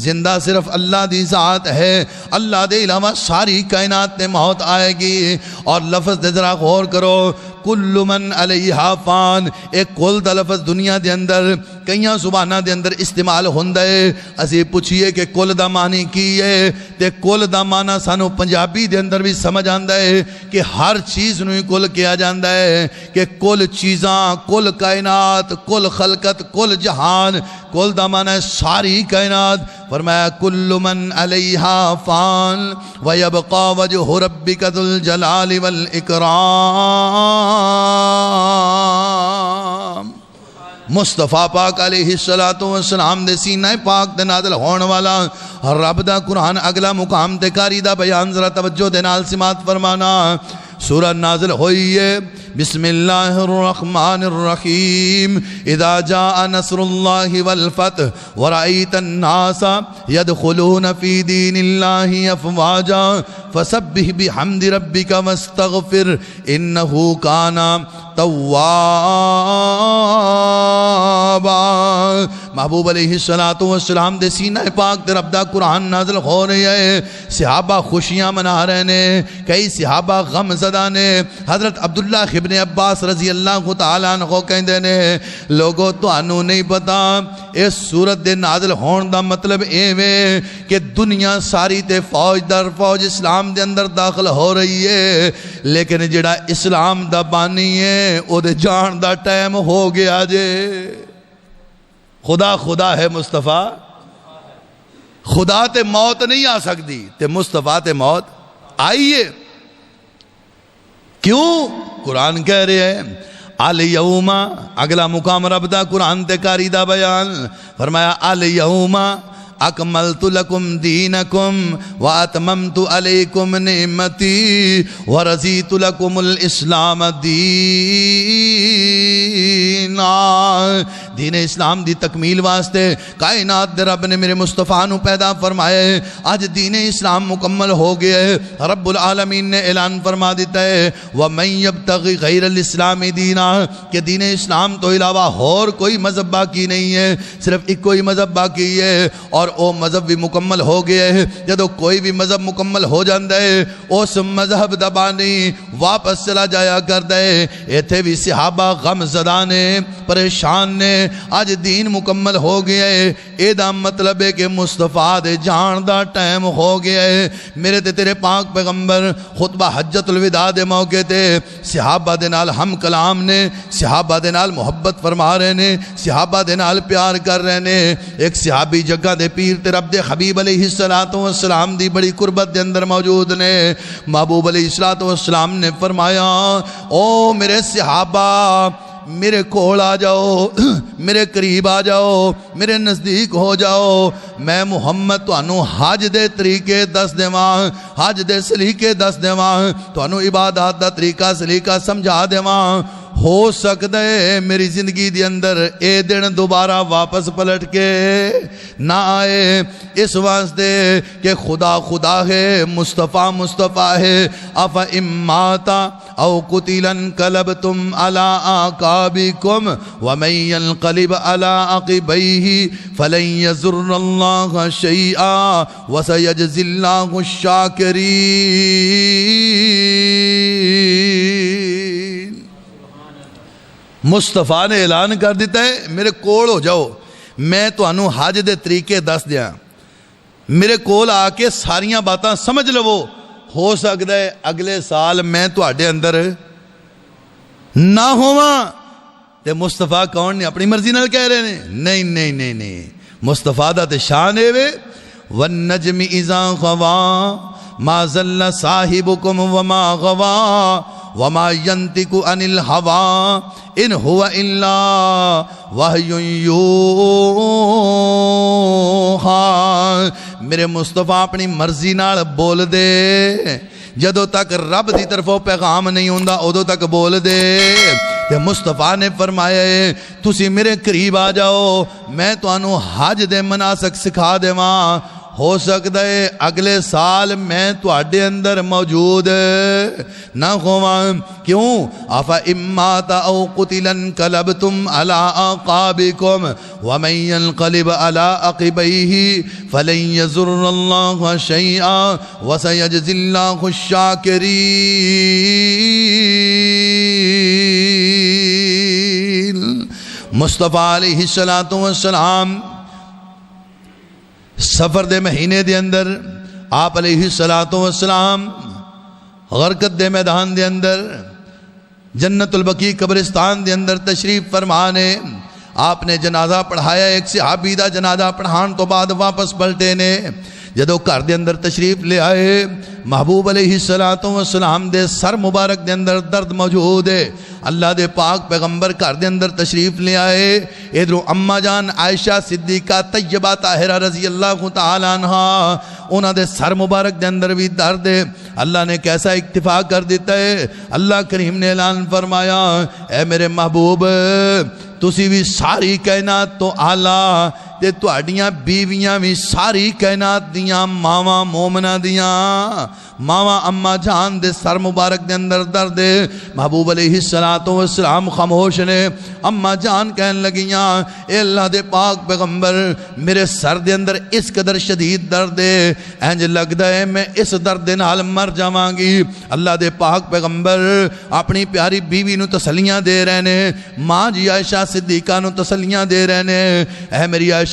زندہ صرف اللہ دی ذات ہے اللہ دے علاوہ ساری کائنات میں موت آئے گی. اور لفظ دے ذرا غور کرو کل من علیہا فان ایک کل دا لفظ دنیا دے اندر کئیاں زبانہ دے اندر استعمال ہوندہ ہے. اسی پوچھئے کہ کل دا معنی کی ہے تے کل دا معنی سانو پنجابی دے اندر بھی سمجھ آندہ ہے کہ ہر چیز نوی کل کیا جاندہ ہے کہ کل چیزاں کل کائنات کل خلقت کل جہان کل دا معنی ساری کائنات. فرمایا کل من علیہا فان ویبقا وجہ ربک ذو الجلال والاکرام. مصطفیٰ پاک علیہ السلام دے سینہ پاک دے نازل ہون والا رب دا قرآن اگلا مقام تے کاری دا بیان ذرا توجہ دے نال سماعت فرمانا. سورہ نازل ہوئی ہے بسم اللہ الرحمن الرحیم اذا جاء نصر اللہ والفتح ورأیت الناس يدخلون فی دین اللہ افواجا فسبح بحمد ربک واستغفر انہو کانا توابا. محبوب علیہ السلام دے سینہ پاک دے رب دا قرآن نازل ہو رہی ہے. صحابہ خوشیاں منا رہے نے کئی صحابہ غم زدہ نے. حضرت عبداللہ ابن عباس رضی اللہ تعالیٰ عنہ کہندے نے لوگوں تو انہوں نہیں پتا اس صورت دے نازل ہون دا مطلب ایوے کہ دنیا ساری تے فوج در فوج اسلام دے اندر داخل ہو رہی ہے لیکن جڑا اسلام دا بانی ہے او دے جان دا ٹائم ہو گیا جے. خدا خدا ہے مصطفیٰ خدا تے موت نہیں آ سکتی تے مصطفیٰ تے موت آئیے. کیوں؟ قرآن کہہ رہے ہیں الیوم اگلا مقام رب دا قرآن تے کاری دا بیان فرمایا الیوم اکملت لکم دینکم واتممت علیکم نعمتی ورضیت لکم الاسلام دین اسلام دی تکمیل واسطے کائنات دے رب نے میرے مصطفیٰ نو پیدا فرمائے. آج دین اسلام مکمل ہو گیا ہے. رب العالمین نے اعلان فرما دیتا ہے وَمَن يَبْتَغِ غَيْرَ الْإِسْلَامِ دِينًا کہ دین اسلام تو علاوہ اور کوئی مذہب باقی نہیں ہے صرف ایک کوئی مذہب باقی ہے اور او مذہب بھی مکمل ہو گیا ہے. جدو کوئی بھی مذہب مکمل ہو جاندہ ہے اس مذہب دبانی واپس چلا جایا کردہ ہے. ایتھے بھی صحابہ غم زدہ نے پریشان نے آج دین مکمل ہو گیا ہے. اے دا مطلب ہے کہ مصطفیٰ دے جان دا ٹائم ہو گیا ہے. میرے تے تیرے پاک پیغمبر خطبہ حجت الوداع دے موقع تے صحابہ دے نال ہم کلام نے صحابہ دے نال محبت فرما رہے نے صحابہ دے نال پیار کر رہے نے. ایک صحابی جگہ دے پیر تے رب دے حبیب علیہ السلام دی بڑی قربت دے اندر موجود نے. محبوب علیہ السلام نے فرمایا او میرے صحابہ میرے کول آ جاؤ میرے قریب آ جاؤ میرے نزدیک ہو جاؤ میں محمد تو انہوں حج دے طریقے دس دیواں حج دے سلیقے دس دیواں تو انہوں عبادات دا طریقہ سلیقہ سمجھا دیواں. ہو سکتا ہے میری زندگی دی اندر اے دن دوبارہ واپس پلٹ کے نہ آئے اس واسطے کہ خدا خدا ہے مصطفیٰ مصطفیٰ ہے. افا اماتا او قتل انقلبتم علی آقابکم ومن ينقلب علی عقبیہ فلن یضر اللہ شیئا وسیجزی اللہ الشاکرین. مصطفیٰ نے اعلان کر دیتا ہے میرے کول ہو جاؤ، میں تانوں حج دے طریقے دس دیاں، میرے کول آ کے ساریاں باتاں سمجھ لو، ہو سکتا ہے اگلے سال میں تواڈے اندر نہ ہواں۔ تے مصطفیٰ کون نے؟ اپنی مرضی نال کہہ رہے ہیں؟ نہیں نہیں نہیں نہیں، مصطفیٰ دا تے شان ہے وے والنجم اذا غوا ما ضل صاحبكم وما غوا وما ينطق عن الهوى ان هو الا وحی یوحى۔ میرے مصطفیٰ اپنی مرضی نال بول دے، جدوں تک رب دی طرفوں پیغام نہیں ہوندا ادوں تک بول دے۔ تے مصطفیٰ نے فرمایا ہے تسی میرے قریب آ جاؤ، میں تانوں حج دے مناسک سکھا دیواں، ہو سکتا ہے اگلے سال میں تواڈے اندر موجود نہ ہواں۔ کیوں؟ افا امات او قتلا انقلبتم علی اعقابکم ومن ينقلب علی عقبیہ فلن یضر اللہ شیئا وسیجزی اللہ الشاکرین۔ مصطفیٰ علیہ السلام سفر دے مہینے دے اندر آپ علیہ السلام غرقت دے میدان دے اندر جنت البقیع قبرستان دے اندر تشریف فرمانے، آپ نے جنازہ پڑھایا، ایک صحابی دا جنازہ پڑھان تو بعد واپس پلٹے نے، جدو گھر دے اندر تشریف لے آئے محبوب علیہ السلام دے سر مبارک دے اندر درد موجود ہے، اللہ دے پاک پیغمبر گھر دے اندر تشریف لے آئے، ادھر اما جان عائشہ صدیقہ طیبہ طاہرہ رضی اللہ تعالی عنہ انہاں دے سر مبارک دے اندر بھی درد ہے۔ اللہ نے کیسا اکتفا کر دیتا ہے، اللہ کریم نے اعلان فرمایا اے میرے محبوب تسی بھی ساری کائنات تو اعلیٰ تے تواڈیاں بیویاں بھی ساری کائنات دیاں ماواں مومنہ دیاں ماواں اما جان دے سر مبارک دے اندر درد ہے۔ محبوب علیہ السلام خاموش نے، اما جان کہن لگیاں اے اللہ دے پاک پیغمبر میرے سر دے اندر اس قدر شدید درد ہے، انج لگدا ہے میں اس درد دے نال مر جاواں گی۔ اللہ دے پاک پیغمبر اپنی پیاری بیوی نو تسلیاں دے رہے نے، ماں جی عائشہ صدیقہ نو تسلیاں دے رہے نے، اے میری عائشہ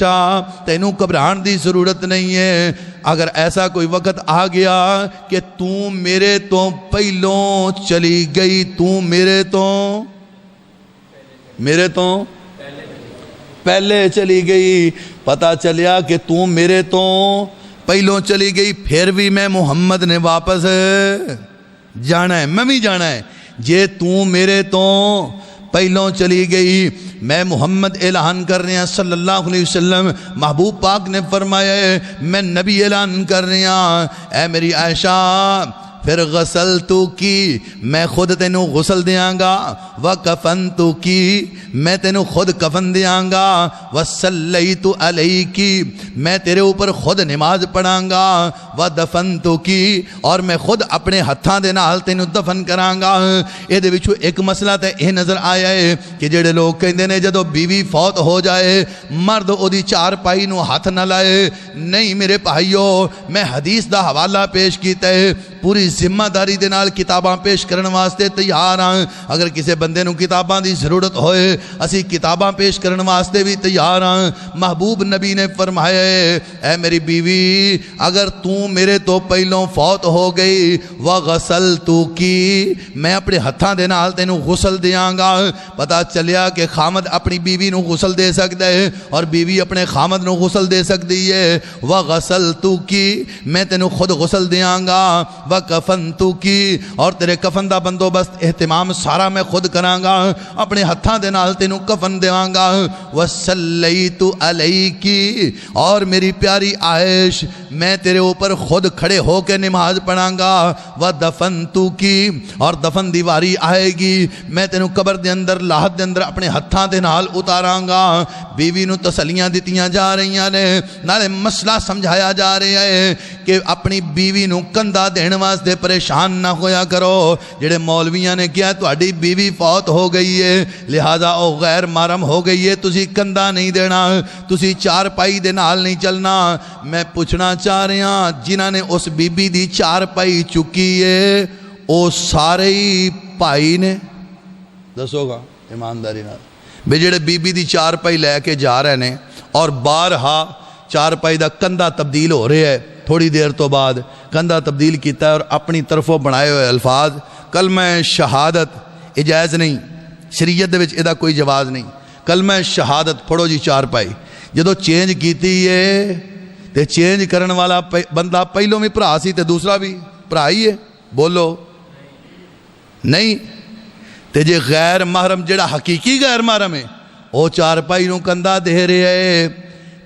تینوں گھبران دی ضرورت نہیں ہے، اگر ایسا کوئی وقت آ گیا کہ تو میرے تو پہلوں چلی گئی، تو میرے تو پہلے چلی گئی، پتہ چلیا کہ تو میرے تو پہلوں چلی گئی، پھر بھی میں محمد نے واپس جانا ہے، میں بھی جانا ہے، جے تو میرے تو پہلوں چلی گئی، میں محمد اعلان کر رہے ہیں صلی اللہ علیہ وسلم، محبوب پاک نے فرمایا ہے میں نبی اعلان کر رہے ہیں اے میری عائشہ پھر غسلتو کی میں خود تینوں غسل دیاں گا، وکفنتو کی میں تینوں خود کفن دیاں گا، وصلیتو علیکی میں تیرے اوپر خود نماز پڑھاں گا، ودفنتو کی اور میں خود اپنے ہتھاں دے نال تینوں دفن کراں گا۔ اے دے وچوں ایک مسئلہ تے یہ نظر آیا ہے کہ جڑے لوگ کہندے نے جدو بیوی فوت ہو جائے مرد اودی چار پائی نو ہاتھ نہ لائے، نہیں میرے بھائیو میں حدیث دا حوالہ پیش کیتا ہے، پوری ذمہ داری دے نال کتاباں پیش کرن واسطے تیار ہاں، اگر کسے بندے نو کتاباں دی ضرورت ہوئے اسی کتاباں پیش کرن واسطے بھی تیار ہاں۔ محبوب نبی نے فرمایا ہے اے میری بیوی اگر تو میرے تو پہلوں فوت ہو گئی وغسلتو کی میں اپنے ہتھاں دے نال تینوں غسل دیاں گا۔ پتہ چلیا کہ خامد اپنی بیوی نو غسل دے سکتا ہے اور بیوی اپنے خامد نو غسل دے سکتی ہے۔ وغسلتو کی میں تینوں خود غسل دیاں گا، وکفنتو کی اور تیرے کفن دا بندوبست اہتمام سارا میں خود کراں گا، اپنے ہتھاں دے نال تینوں کفن دیواں گا، وصلیتو علیکی اور میری پیاری عائش میں تیرے اوپر خود کھڑے ہو کے نماز پڑھاں گا، ودفنتو کی اور دفن دیواری آئے گی میں تینوں قبر دے اندر لاحت دے اندر اپنے ہتھاں دے نال اتاراں گا۔ بیوی نو تسلیاں دتیاں جا رہیاں نے، نالے مسئلہ سمجھایا جا رہا ہے کہ اپنی بیوی نو کندھا دین واسطے پریشان نہ ہویا کرو۔ جڑے مولویاں نے کیا تہاڈی بیوی فوت ہو گئی ہے لہذا او غیر محرم ہو گئی ہے، تسی کندھا نہیں دینا، تسی چار پائی دے نال نہیں چلنا۔ میں پوچھنا چاہ رہے ہاں جنہاں نے اس بی بی دی چار پائی چکی ہے او سارے ہی بھائی نے؟ دسو گا ایمانداری نال بے جڑے بی بی دی چارپائی لے کے جا رہے ہیں اور بارہا چارپائی دا کندھا تبدیل ہو رہا ہے، تھوڑی دیر تو بعد کندھا تبدیل کیتا ہے اور اپنی طرفوں بنائے ہوئے الفاظ کلمہ شہادت اجائز نہیں، شریعت دے وچ ادا کوئی جواز نہیں، کلمہ شہادت پڑھو جی چارپائی جدو چینج کیتی ہے تے چینج کرن والا بندہ پہلوں بھی بھرا سی تے دوسرا بھی بھرا ہی ہے، بولو نہیں تے جے غیر محرم جڑا حقیقی غیر محرم ہے وہ چارپائی نو کندھا دے رہے ہے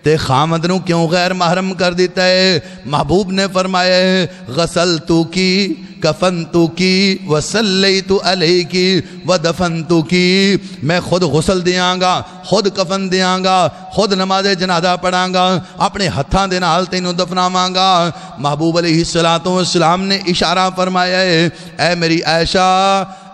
تے خامد نو کیوں غیر محرم کر دیتا ہے؟ محبوب نے فرمایا ہے غسلتو کی کفنتو کی وصلیتو علیکی ودفنتو کی، میں خود غسل دیاں گا، خود کفن دیاں گا، خود نماز جنازہ پڑھاں گا، اپنے ہتھاں دے نال تینوں دفناواں گا۔ محبوب علیہ السلام نے اشارہ فرمایا ہے اے میری عائشہ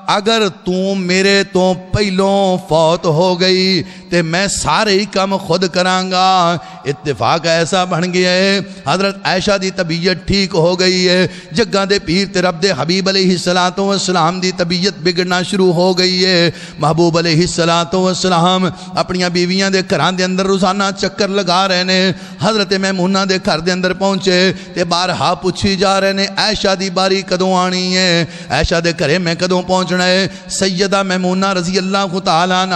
اگر تو میرے تو پہلوں فوت ہو گئی تے میں سارے ہی کام خود کران گا۔ اتفاق ایسا بن گیا ہے حضرت عائشہ دی طبیعت ٹھیک ہو گئی ہے، جگہ دے پیر تے رب دے حبیب علیہ السلام دی طبیعت بگڑنا شروع ہو گئی ہے۔ محبوب علیہ السلام اپنیاں بیویاں دے گھراں دے اندر روزانہ چکر لگا رہے نے۔ حضرت میمونہ دے گھر دے اندر پہنچے تے بارہا پوچھی جا رہے نے عائشہ دی باری کدوں آنی ہے، عائشہ دے گھرے میں کدوں پہنچنا ہے؟ سیدہ میمونہ رضی اللہ تعالیٰ عنہ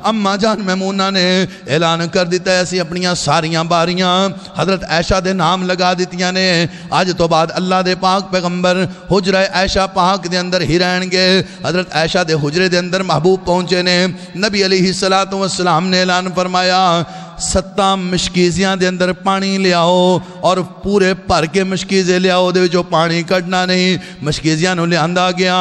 اماں جان میمونہ نے اعلان کر دیتا ہے ایسی اپنیاں ساریاں باریاں حضرت عائشہ دے نام لگا دیتیاں نے، آج تو بعد اللہ دے پاک پیغمبر حجرہ عائشہ پاک دے اندر ہی رہن گے۔ حضرت عائشہ دے حجرے دے اندر محبوب پہنچے نے، نبی علیہ السلام نے اعلان فرمایا 7 مشکیزیاں دے اندر پانی لے آؤ اور پورے بھر کے مشکیزے لے آؤ، دے جو پانی کڈنا نہیں، مشکیزیاں نو لے آندا گیا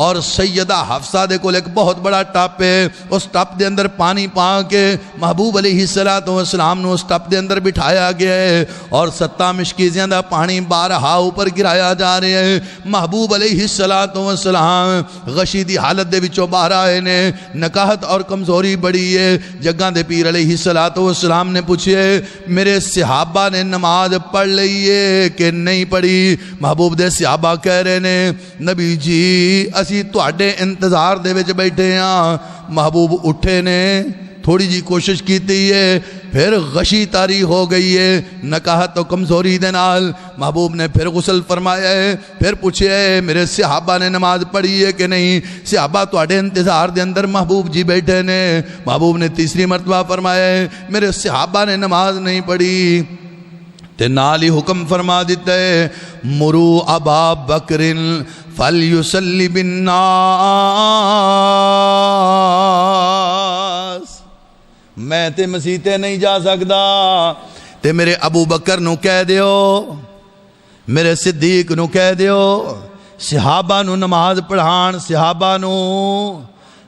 اور سیدہ حفصہ دے کول ایک بہت بڑا ٹپ ہے، اس ٹپ دے اندر پانی پا کے محبوب علیہ السلام نو اس ٹپ دے اندر بٹھایا گیا ہے اور 7 مشکیزیاں دا پانی بارہا اوپر گرایا جا رہا ہے۔ محبوب علیہ السلام غشی دی حالت دے وچوں باہر آئے نے، نکاہت اور کمزوری بڑی ہے۔ جگہ دے پیر علیہ السلام نے پوچھے میرے صحابہ نے نماز پڑھ لئی ہے کہ نہیں پڑھی؟ محبوب دے صحابہ کہہ رہے نے نبی جی اسی تواڈے انتظار دے وچ بیٹھے ہاں۔ محبوب اٹھے نے، تھوڑی جی کوشش کیتی ہے، پھر غشی طاری ہو گئی ہے نکاہت و کمزوری دے نال۔ محبوب نے پھر غسل فرمایا ہے، پھر پوچھے ہے میرے صحابہ نے نماز پڑھی ہے کہ نہیں؟ صحابہ تواڈے انتظار دے اندر محبوب جی بیٹھے نے۔ محبوب نے تیسری مرتبہ فرمایا ہے میرے صحابہ نے نماز نہیں پڑھی تے نال ہی حکم فرما دیتا ہے مرو ابا بکر فلیصلی بالناس، میں تے مسیح تے نہیں جا سکدا تے میرے ابو بکر نو کہہ دیو، میرے صدیق نو کہہ دیو صحابہ نو نماز پڑھان، صحابہ نو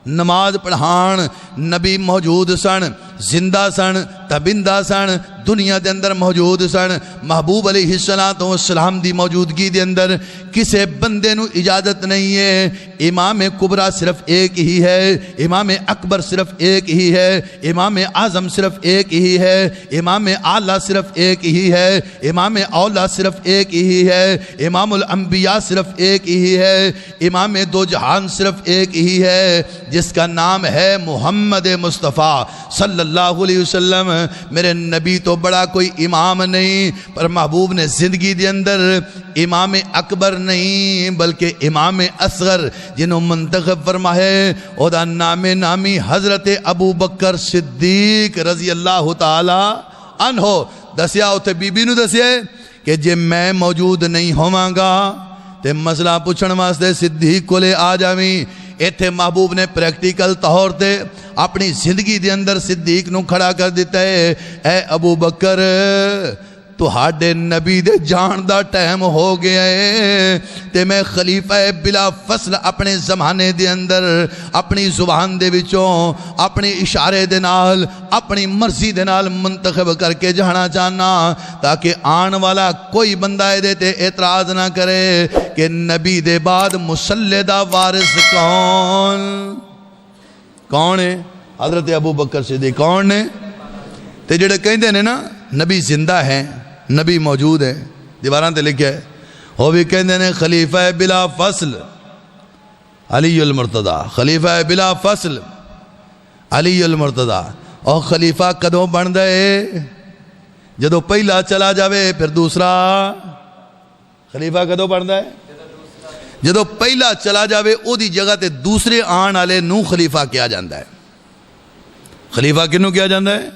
نماز پڑھان۔ نبی موجود سن، زندہ سن، تبندہ سن، دنیا دے اندر موجود سن۔ محبوب علیہ السلام دی موجودگی دے اندر کسے بندے نو اجازت نہیں ہے۔ امام کبریٰ صرف ایک ہی ہے، امام اکبر صرف ایک ہی ہے، امام اعظم صرف ایک ہی ہے، امام اعلیٰ صرف ایک ہی ہے، امام اولیٰ صرف ایک ہی ہے، امام الانبیاء صرف ایک ہی ہے، امام دو جہان صرف ایک ہی ہے جس کا نام ہے محمد مصطفیٰ صلی اللہ علیہ وسلم۔ میرے نبی تو بڑا کوئی امام نہیں، پر محبوب نے زندگی دے اندر امام اکبر نہیں بلکہ امام اصغر جنہوں منتخب فرما ہے او دا نامی حضرت ابو بکر صدیق رضی اللہ تعالی عنہ دسیا۔ اتھے بی بی نو دسیا کہ جے میں موجود نہیں ہوواں گا تے مسئلہ پوچھن واسطے صدیق کو لے آ جاویں۔ ایتھے محبوب نے پریکٹیکل طور تے اپنی زندگی دے اندر صدیق نو کھڑا کر دیتا ہے اے ابو بکر تہاڈے نبی دے جان دا ٹائم ہو گیا ہے تے میں خلیفہ بلا فصل اپنے زمانے دے اندر اپنی زبان دے وچوں اپنے اشارے دے نال اپنی مرضی دے نال منتخب کر کے جانا چاہنا تاکہ آن والا کوئی بندہ دے تے اعتراض نہ کرے کہ نبی دے بعد مصلی دا وارث کون ہے؟ حضرت ابو بکر صدیق کون نے؟ تے جڑے کہندے نے نا نبی زندہ ہیں، نبی موجود ہے، دیواراں تے لکھیا ہے، وہ بھی کہندے نے خلیفہ بلا فصل علی المرتضی، خلیفہ بلا فصل علی المرتضی اور خلیفہ کدوں بن دے جدو پہلا چلا جاوے پھر دوسرا خلیفہ کدوں بنتا ہے جدو پہلا چلا جاوے او دی جگہ تے دوسرے آن والے نو خلیفہ کیا جاندہ ہے خلیفہ کنوں کیا جاندہ ہے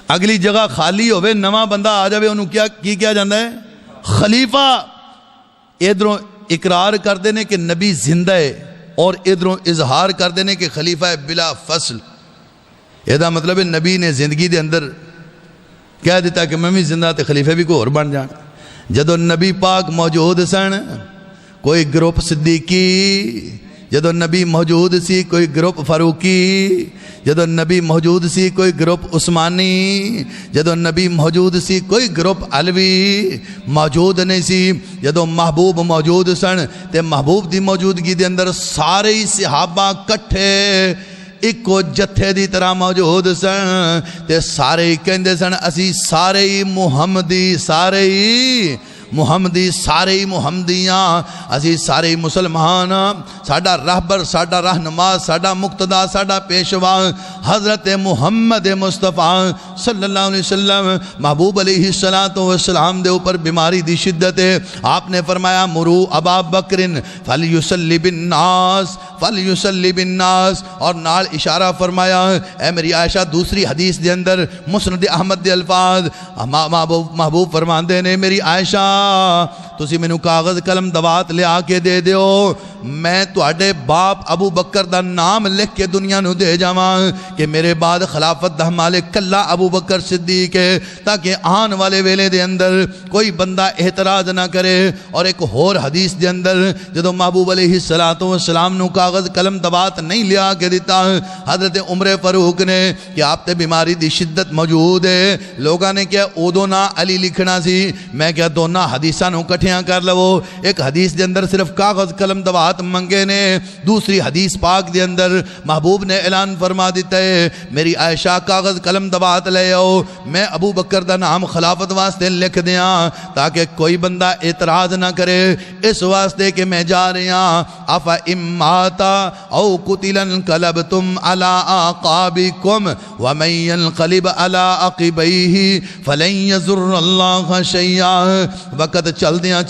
اگلی جگہ خالی ہوئے نواں بندہ آ جاوے انہوں کیا جاندہ ہے خلیفہ ادھروں اقرار کر دینے کہ نبی زندہ ہے اور ادھروں اظہار کر دینے کہ خلیفہ ہے بلا فصل یہ مطلب ہے نبی نے زندگی دے اندر کہہ دیتا کہ میں بھی زندہ تے خلیفہ بھی کوئی اور بن جان جدو نبی پاک موجود سن کوئی گروپ صدیقی جدو نبی موجود سی کوئی گروپ فاروقی جدو نبی موجود سی کوئی گروپ عثمانی جدو نبی موجود سی کوئی گروپ علوی موجود نہیں سی جدو محبوب موجود سن تے محبوب دی موجودگی دے اندر سارے صحابہ کٹھے ایک کو جتھے دی طرح موجود سن تے سارے ہی کہندے سن اسی سارے ہی محمدی سارے ہی محمدیاں اسی سارے ہی مسلمان ساڈا راہبر ساڈا رہنما ساڈا مقتدا ساڈا پیشوا حضرت محمد مصطفیٰ صلی اللہ علیہ وسلم محبوب علیہ السلام دے اوپر بیماری دی شدت ہے آپ نے فرمایا مرو ابا بکر فلیصلی بالناس اور نال اشارہ فرمایا اے میری عائشہ دوسری حدیث دے اندر مسند احمد دے الفاظ محبوب فرماندے نے میری عائشہ تسی میں نو کاغذ قلم دوات لے آکے دے دیو میں تواڈے باپ ابو بکر دا نام لکھ کے دنیا نو دے جاواں کہ میرے بعد خلافت دا مالک کلا ابو بکر صدیق ہے تاکہ آن والے ویلے دے اندر کوئی بندہ اعتراض نہ کرے اور ایک اور حدیث دے اندر جدو محبوب علیہ السلام نو کاغذ قلم دوات نہیں لے آکے دیتا حضرت عمر فاروق نے کہ آپ تے بیماری دی شدت موجود ہے لوگاں نے کیا اودو نہ علی لکھنا سی میں کیا دونہ حدیثاں نو کٹھیاں کر لو ایک حدیث دے اندر صرف کاغذ قلم دوات منگے نے دوسری حدیث پاک دے اندر محبوب نے اعلان فرما دیتا ہے میری عائشہ کاغذ قلم دوات لے آؤ میں ابو بکر دا نام خلافت واسطے لکھ دیاں تاکہ کوئی بندہ اعتراض نہ کرے اس واسطے کہ میں جا رہی ہاں افا اماتا او قتلن قلبتم علی آقابکم ومن ينقلب علی عقبیہ فلن یضر اللہ شیئا وقت چل دیاں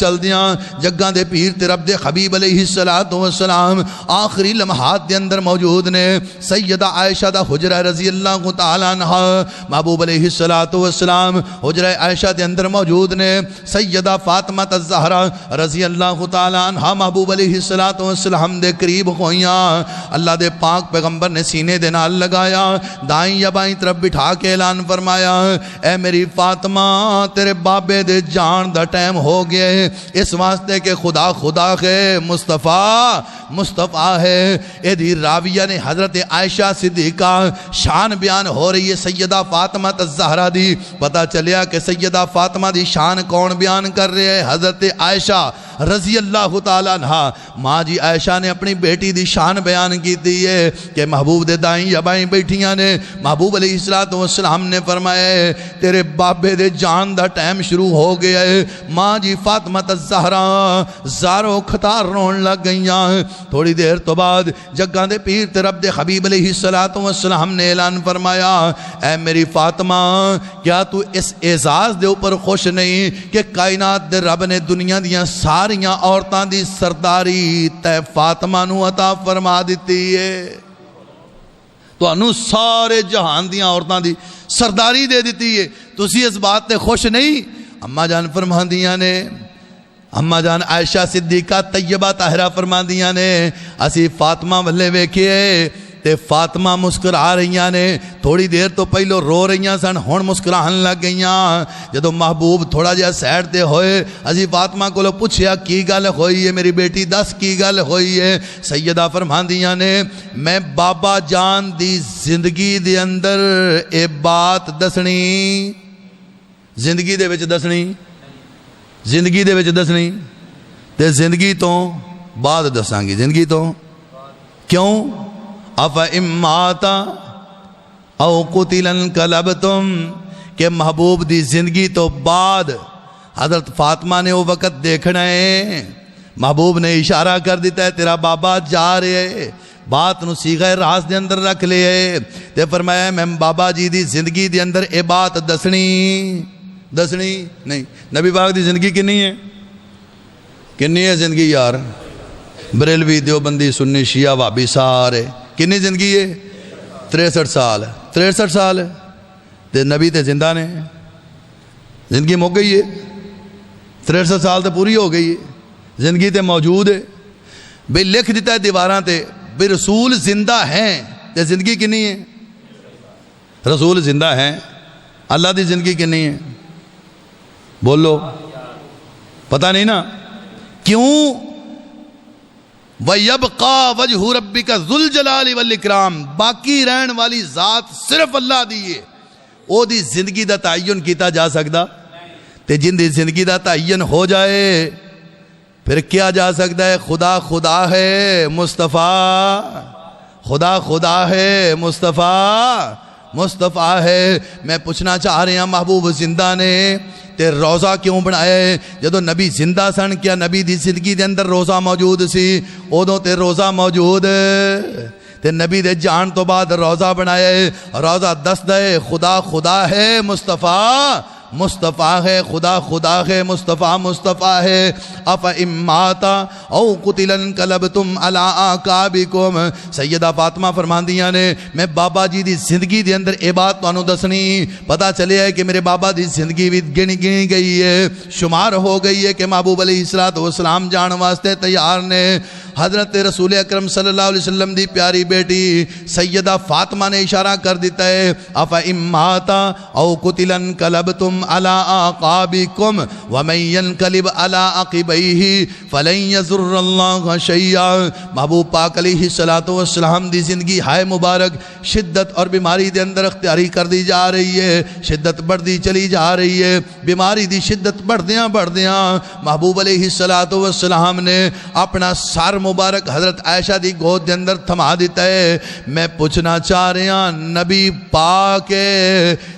جگاں دے پیر تے رب دے حبیب علیہ السلام آخری لمحات دے اندر موجود نے سیدہ عائشہ دا حجرہ رضی اللہ تعالیٰ عنہ محبوب علیہ السلام حجرہ عائشہ دے اندر موجود نے سیدہ فاطمہ الزہرا رضی اللہ تعالیٰ عنہ محبوب علیہ السلام دے قریب ہوئیاں اللہ دے پاک پیغمبر نے سینے دے نال لگایا دائیں یا بائیں طرف بٹھا کے اعلان فرمایا اے میری فاطمہ تیرے بابے دے جان دا ٹائم ہو گئے اس واسطے کہ خدا ہے مصطفیٰ ہے ایدھی راویہ نے حضرت عائشہ صدیقہ شان بیان ہو رہی ہے سیدہ فاطمہ الزہرا دی پتہ چلیا کہ سیدہ فاطمہ دی شان کون بیان کر رہے ہیں حضرت عائشہ رضی اللہ تعالیٰ عنہ ماں جی عائشہ نے اپنی بیٹی دی شان بیان کی دی ہے کہ محبوب دے دائیں یا بائیں بیٹھیاں نے محبوب علیہ السلام نے فرمایا تیرے بابے دے جان دا ٹائم شروع ہو گیا ہے ماں جی فاطمہ الزہرا زارو کھتار رون لگ گئیاں تھوڑی دیر تو بعد جگاں دے پیر تے رب دے حبیب علیہ السلام نے اعلان فرمایا اے میری فاطمہ کیا تو اس اعزاز دے اوپر خوش نہیں کہ کائنات دے رب نے دنیا دیاں ساریاں عورتاں دی سرداری تے فاطمہ نو عطا فرما دیتی ہے تو انو سارے جہان دیاں عورتاں دی سرداری دے دیتی ہے تو اسی اس بات تے خوش نہیں اماں جان فرماندیاں نے اماں جان عائشہ صدیقہ طیبہ طاہرہ فرماندیاں نے اسی فاطمہ والے ویکھے تے فاطمہ مسکرا رہیاں نے تھوڑی دیر تو پہلو رو رہیاں سن ہون مسکراہن لگ گئیاں جدو محبوب تھوڑا جہا سیڈ تے ہوئے اسی فاطمہ کو لو پوچھیا کی گل ہوئی ہے میری بیٹی دس کی گل ہوئی ہے سیدہ فرماندیاں نے میں بابا جان دی زندگی دے اندر اے بات دسنی زندگی دے وچ دسنی تے زندگی تو بعد دساں گی زندگی تو کیوں افا اماتا او قتلن قلبتم کہ محبوب دی زندگی تو بعد حضرت فاطمہ نے وہ وقت دیکھنا ہے محبوب نے اشارہ کر دیتا ہے تیرا بابا جا رہے بات نو صیغہ راز دے اندر رکھ لے تے فرمایا میں بابا جی دی زندگی دے اندر اے بات دسنی نہیں. نبی پاک دی زندگی کنی ہے زندگی یار؟ بریلوی دیوبندی سنی شیعہ وہابی سارے کنی زندگی ہے؟ 63 سال تے نبی تے زندہ نے زندگی مک گئی ہے. 63 سال تے پوری ہو گئی ہے, زندگی تے موجود ہے. بھئی لکھ دیتا ہے دیواراں تے بھئی رسول زندہ ہیں تے زندگی کنی ہے؟ رسول زندہ ہیں, اللہ دی زندگی کنی ہے؟ بولو, پتہ نہیں نا کیوں؟ وَيَبْقَى وَجْهُ رَبِّكَ ذُو الْجَلَالِ وَالْإِكْرَامِ, باقی رہن والی ذات صرف اللہ دی ہے. او دی زندگی دا تعین کیتا جا سکتا تے جن دی زندگی دا تعین ہو جائے پھر کیا جا سکتا ہے؟ خدا خدا ہے مصطفیٰ, خدا خدا ہے مصطفیٰ ہے. میں پوچھنا چاہ رہے ہیں محبوب زندہ نے تے روزہ کیوں بنایا ہے؟ جدو نبی زندہ سن کیا نبی دی زندگی دے اندر روزہ موجود سی؟ ادوں تے روزہ موجود تے نبی دے جان تو بعد روزہ بنایا ہے. روزہ دستا ہے خدا خدا ہے مصطفیٰ ہے, خدا خدا ہے مصطفیٰ ہے. افاماتا او قتلا انقلبتم علی اعقابکم, سیدہ فاطمہ فرماندیاں نے میں بابا جی دی زندگی دے اندر اے بات تانوں دسنی. پتہ چلیا ہے کہ میرے بابا دی زندگی بھی گنی گئی ہے, شمار ہو گئی ہے کہ محبوب علیہ السلام جان واسطے تیار نے. حضرت رسول اکرم صلی اللہ علیہ وسلم دی پیاری بیٹی سیدہ فاطمہ نے اشارہ کر دیتا ہے افاماتا او قتلا انقلبتم علی اعقابکم ومن ينقلب علی عقبیہ فلن یضر اللہ شیئا. محبوب پاک علیہ السلام دی زندگی ہائے مبارک شدت اور بیماری دے اندر اختیاری کر دی جا رہی ہے, شدت بڑھتی چلی جا رہی ہے. بیماری دی شدت بڑھدیاں محبوب علیہ السلام نے اپنا سر مبارک حضرت عائشہ دی گود دے اندر تھما دیتا ہے. میں پوچھنا چاہ رہے ہیں نبی پاک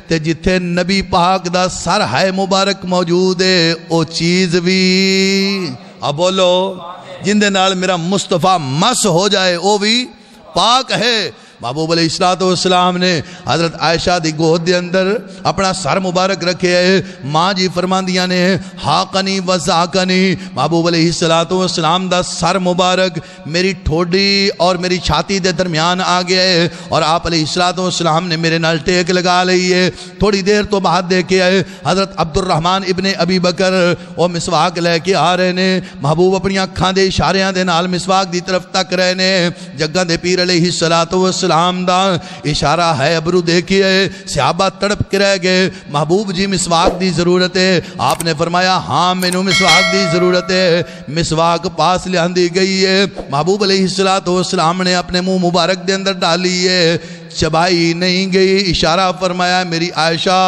تے جتھے نبی پاک دا سر ہے مبارک موجود ہے او چیز بھی اب بولو جن دے نال میرا مصطفیٰ مس ہو جائے او بھی پاک ہے. محبوب علیہ السلام نے حضرت عائشہ دی گود دے اندر اپنا سر مبارک رکھے ہے. ماں جی فرماندیاں نے ہاقنی وزاقنی, محبوب علیہ السلام دا سر مبارک میری ٹھوڈی اور میری چھاتی دے درمیان آ گیا ہے اور آپ علیہ السلام نے میرے نال ٹیک لگا لئی ہے. تھوڑی دیر تو بعد دیکھے آئے حضرت عبد الرحمن ابن ابی بکر وہ مسواک لے کے آ رہے نے. محبوب اپنی اکھاں دے اشاریاں دے نال مسواک دی طرف تک رہے نے. جگہ دے پیر علیہ السلام دا اشارہ ہے ابرو دیکھئے, صحابہ تڑپ کے رہ گئے. محبوب جی مسواک دی ضرورت ہے. آپ نے فرمایا ہاں میں نو مسواک دی ضرورت ہے. مسواک پاس لے آندی گئی ہے. محبوب علیہ السلام نے اپنے منہ مبارک دے اندر ڈالی ہے, چبائی نہیں گئی. اشارہ فرمایا میری عائشہ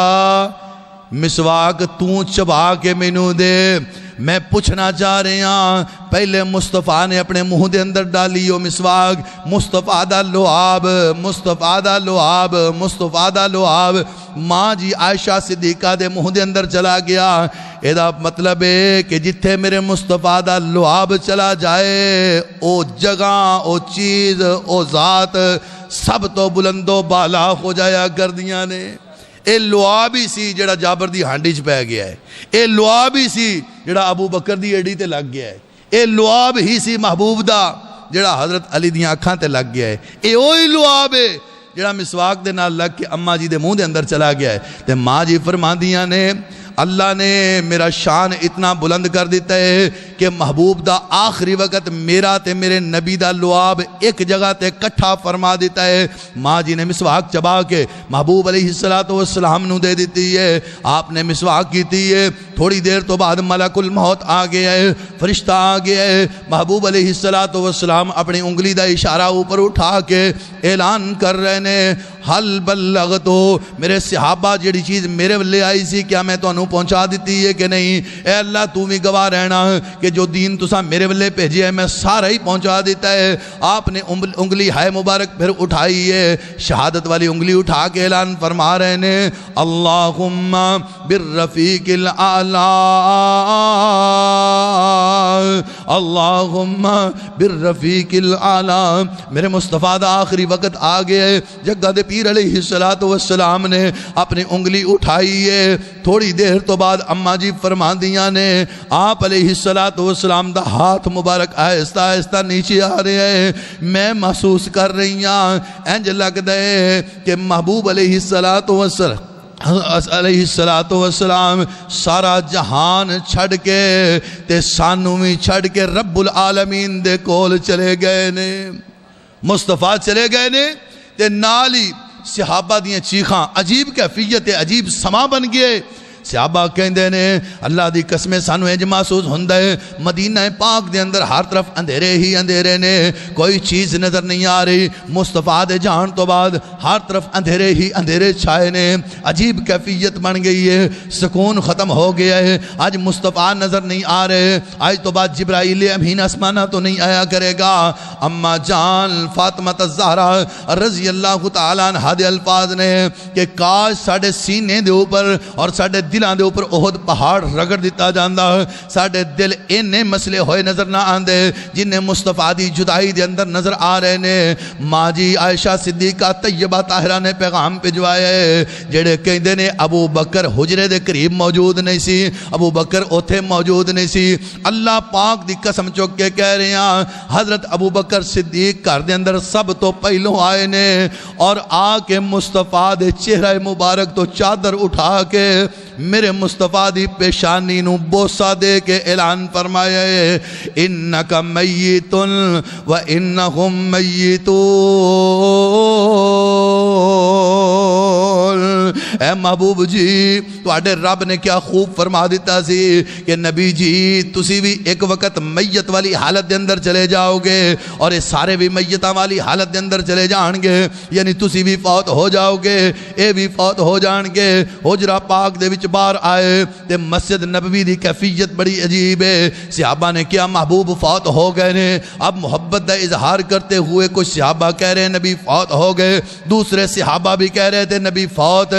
مسواک تو چبا کے مینو دے. میں پوچھنا چاہ رہے ہیں پہلے مصطفیٰ نے اپنے منہ دے اندر ڈالی ہو مسواک, مصطفیٰ دا لعاب ماں جی عائشہ صدیقہ دے منہ دے اندر چلا گیا. ایدہ مطلب ہے کہ جتھے میرے مصطفیٰ دا لعاب چلا جائے او جگہ او چیز او ذات سب تو بلند و بالا ہو جایا گردیاں نے. اے لعاب ہی سی جڑا جابر دی ہانڈی چ پہ گیا ہے. اے لعاب ہی سی جڑا ابو بکر دی ایڈی تے لگ گیا ہے. اے لعاب ہی سی محبوب دا جڑا حضرت علی دیاں اکھاں تے لگ گیا ہے. اے اوہی لعاب ہے جڑا مسواک دے نال لگ کے اماں جی دے منہ دے اندر چلا گیا ہے. تے ماں جی فرماندیاں نے اللہ نے میرا شان اتنا بلند کر دیتا ہے کہ محبوب دا آخری وقت میرا تے میرے نبی دا لعاب ایک جگہ تے کٹھا فرما دیتا ہے. ماں جی نے مسواک چبا کے محبوب علیہ السلام نو دے دیتی ہے. آپ نے مسواک کیتی ہے. تھوڑی دیر تو بعد ملک الموت آ گیا ہے, فرشتہ آ گیا ہے. محبوب علیہ السلام اپنی انگلی دا اشارہ اوپر اٹھا کے اعلان کر رہے نے حل بلغت ہو، میرے صحابہ جڑی چیز میرے ولے آئی سی کیا میں تو انہوں پہنچا دیتی ہے کہ نہیں؟ اے اللہ تو بھی گواہ رہنا کہ جو دین تسا میرے ولے بھیجے ہے میں سارا ہی پہنچا دیتا ہے۔ آپ نے انگلی ہائے مبارک پھر اٹھائی ہے، شہادت والی انگلی اٹھا کے اعلان فرما رہے ہیں اللہم بالرفیق الاعلی، اللہم بالرفیق الاعلی۔ میرے مصطفیٰ دا آخری وقت آ گیا ہے، جگہ دے پیر علیہ السلام نے اپنی انگلی اٹھائی ہے۔ تھوڑی دیر تو بعد اماں جی فرما دیاں نے آپ علیہ السلام دا ہاتھ مبارک آہستہ آہستہ نیچے آ رہے ہیں، میں محسوس کر رہی ہوں انج لگ دے کہ محبوب علیہ السلام سارا جہان چھڑ کے تے سانو بھی چھڑ کے رب العالمین دے کول چلے گئے نے، مصطفیٰ چلے گئے نے تے نالی صحابہ دیاں چیخاں عجیب کیفیت عجیب سما بن گئے۔ صحابہ کہندے نے اللہ دی قسمیں سانو انج محسوس ہوندا ہے مدینہ پاک دے اندر ہر طرف اندھیرے ہی اندھیرے نے، کوئی چیز نظر نہیں آ رہی۔ مصطفیٰ دے جان تو بعد ہر طرف اندھیرے ہی اندھیرے چھائے نے، عجیب کیفیت بن گئی ہے، سکون ختم ہو گیا ہے۔ آج مصطفیٰ نظر نہیں آ رہے، آج تو بعد جبرائیل امین آسمانہ تو نہیں آیا کرے گا۔ اما جان فاطمہ الزہرا رضی اللہ تعالیٰ عنہا دے الفاظ نے کہ کاش ساڑھے سینے دے اوپر اور ساڑھے دلان دے اوپر احد پہاڑ رگڑ دیتا جاندہ، ساڑھے دل انہیں مسئلے ہوئے نظر نہ آندے جنہیں مصطفیٰ دی جدائی دے اندر نظر آ رہے نے۔ ماں جی عائشہ صدیقہ طیبہ طاہرہ نے پیغام پجوایا ہے جڑے کہندے نے ابو بکر حجرے دے قریب موجود نہیں سی، ابو بکر اوتھے موجود نہیں سی۔ اللہ پاک دی قسم چوک کے کہہ رہے ہیں حضرت ابو بکر صدیق گھر دے اندر سب تو پہلوں آئے نے اور آ کے مصطفیٰ دے چہرہ مبارک تو چادر اٹھا کے میرے مصطفیٰ دی پیشانی نو بوسہ دے کے اعلان فرمایا ہے انکا میتن و انہم میتون۔ اے محبوب جی تواڈے رب نے کیا خوب فرما دیتا سی کہ نبی جی تسی بھی ایک وقت میت والی حالت دے اندر چلے جاؤ گے اور یہ سارے بھی میتاں والی حالت دے اندر چلے جان گے، یعنی تسی بھی فوت ہو جاؤ گے، اے بھی فوت ہو جان گے۔ حجرہ پاک دے وچ باہر آئے تے مسجد نبوی دی کیفیت بڑی عجیب ہے۔ صحابہ نے کیا محبوب فوت ہو گئے نے، اب محبت دا اظہار کرتے ہوئے کچھ صحابہ کہہ رہے ہیں نبی فوت ہو گئے، دوسرے صحابہ بھی کہہ رہے تھے نبی فوت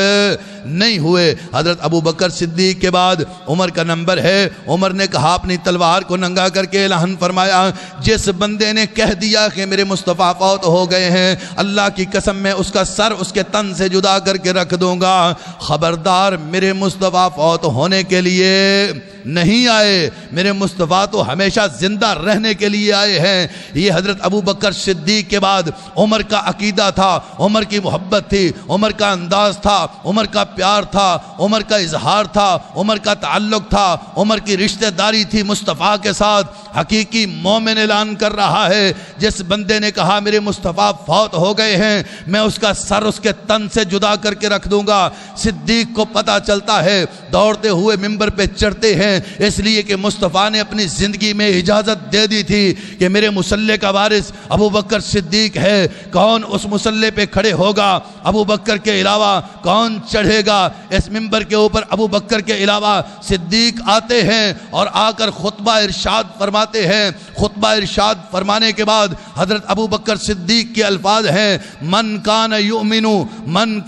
نہیں ہوئے۔ حضرت ابو بکر صدیق کے بعد عمر کا نمبر ہے، عمر نے کہا اپنی تلوار کو ننگا کر کے اعلان فرمایا جس بندے نے کہہ دیا کہ میرے مصطفیٰ فوت ہو گئے ہیں اللہ کی قسم میں اس کا سر اس کے تن سے جدا کر کے رکھ دوں گا۔ خبردار میرے مصطفیٰ فوت ہونے کے لیے نہیں آئے، میرے مصطفیٰ تو ہمیشہ زندہ رہنے کے لیے آئے ہیں۔ یہ حضرت ابو بکر صدیق کے بعد عمر کا عقیدہ تھا، عمر کی محبت تھی، عمر کا انداز تھا، عمر کا پیار تھا، عمر کا اظہار تھا، عمر کا تعلق تھا، عمر کی رشتہ داری تھی مصطفیٰ کے ساتھ۔ حقیقی مومن اعلان کر رہا ہے جس بندے نے کہا میرے مصطفیٰ فوت ہو گئے ہیں میں اس کا سر اس کے تن سے جدا کر کے رکھ دوں گا۔ صدیق کو پتہ چلتا ہے، دوڑتے ہوئے ممبر پہ چڑھتے ہیں اس لیے کہ مصطفیٰ نے اپنی زندگی میں اجازت دے دی تھی کہ میرے مصلح کا وارث ابو بکر صدیق ہے، کون اس مصلح پہ کھڑے ہوگا؟ ابو بکر کے علاوہ کون چڑھے گا اس ممبر کے اوپر؟ ابو بکر کے علاوہ صدیق آتے ہیں اور آ کر خطبہ ارشاد فرماتے ہیں۔ خطبہ ارشاد فرمانے کے بعد حضرت ابو بکر صدیق کے الفاظ ہیں من کان یؤمن من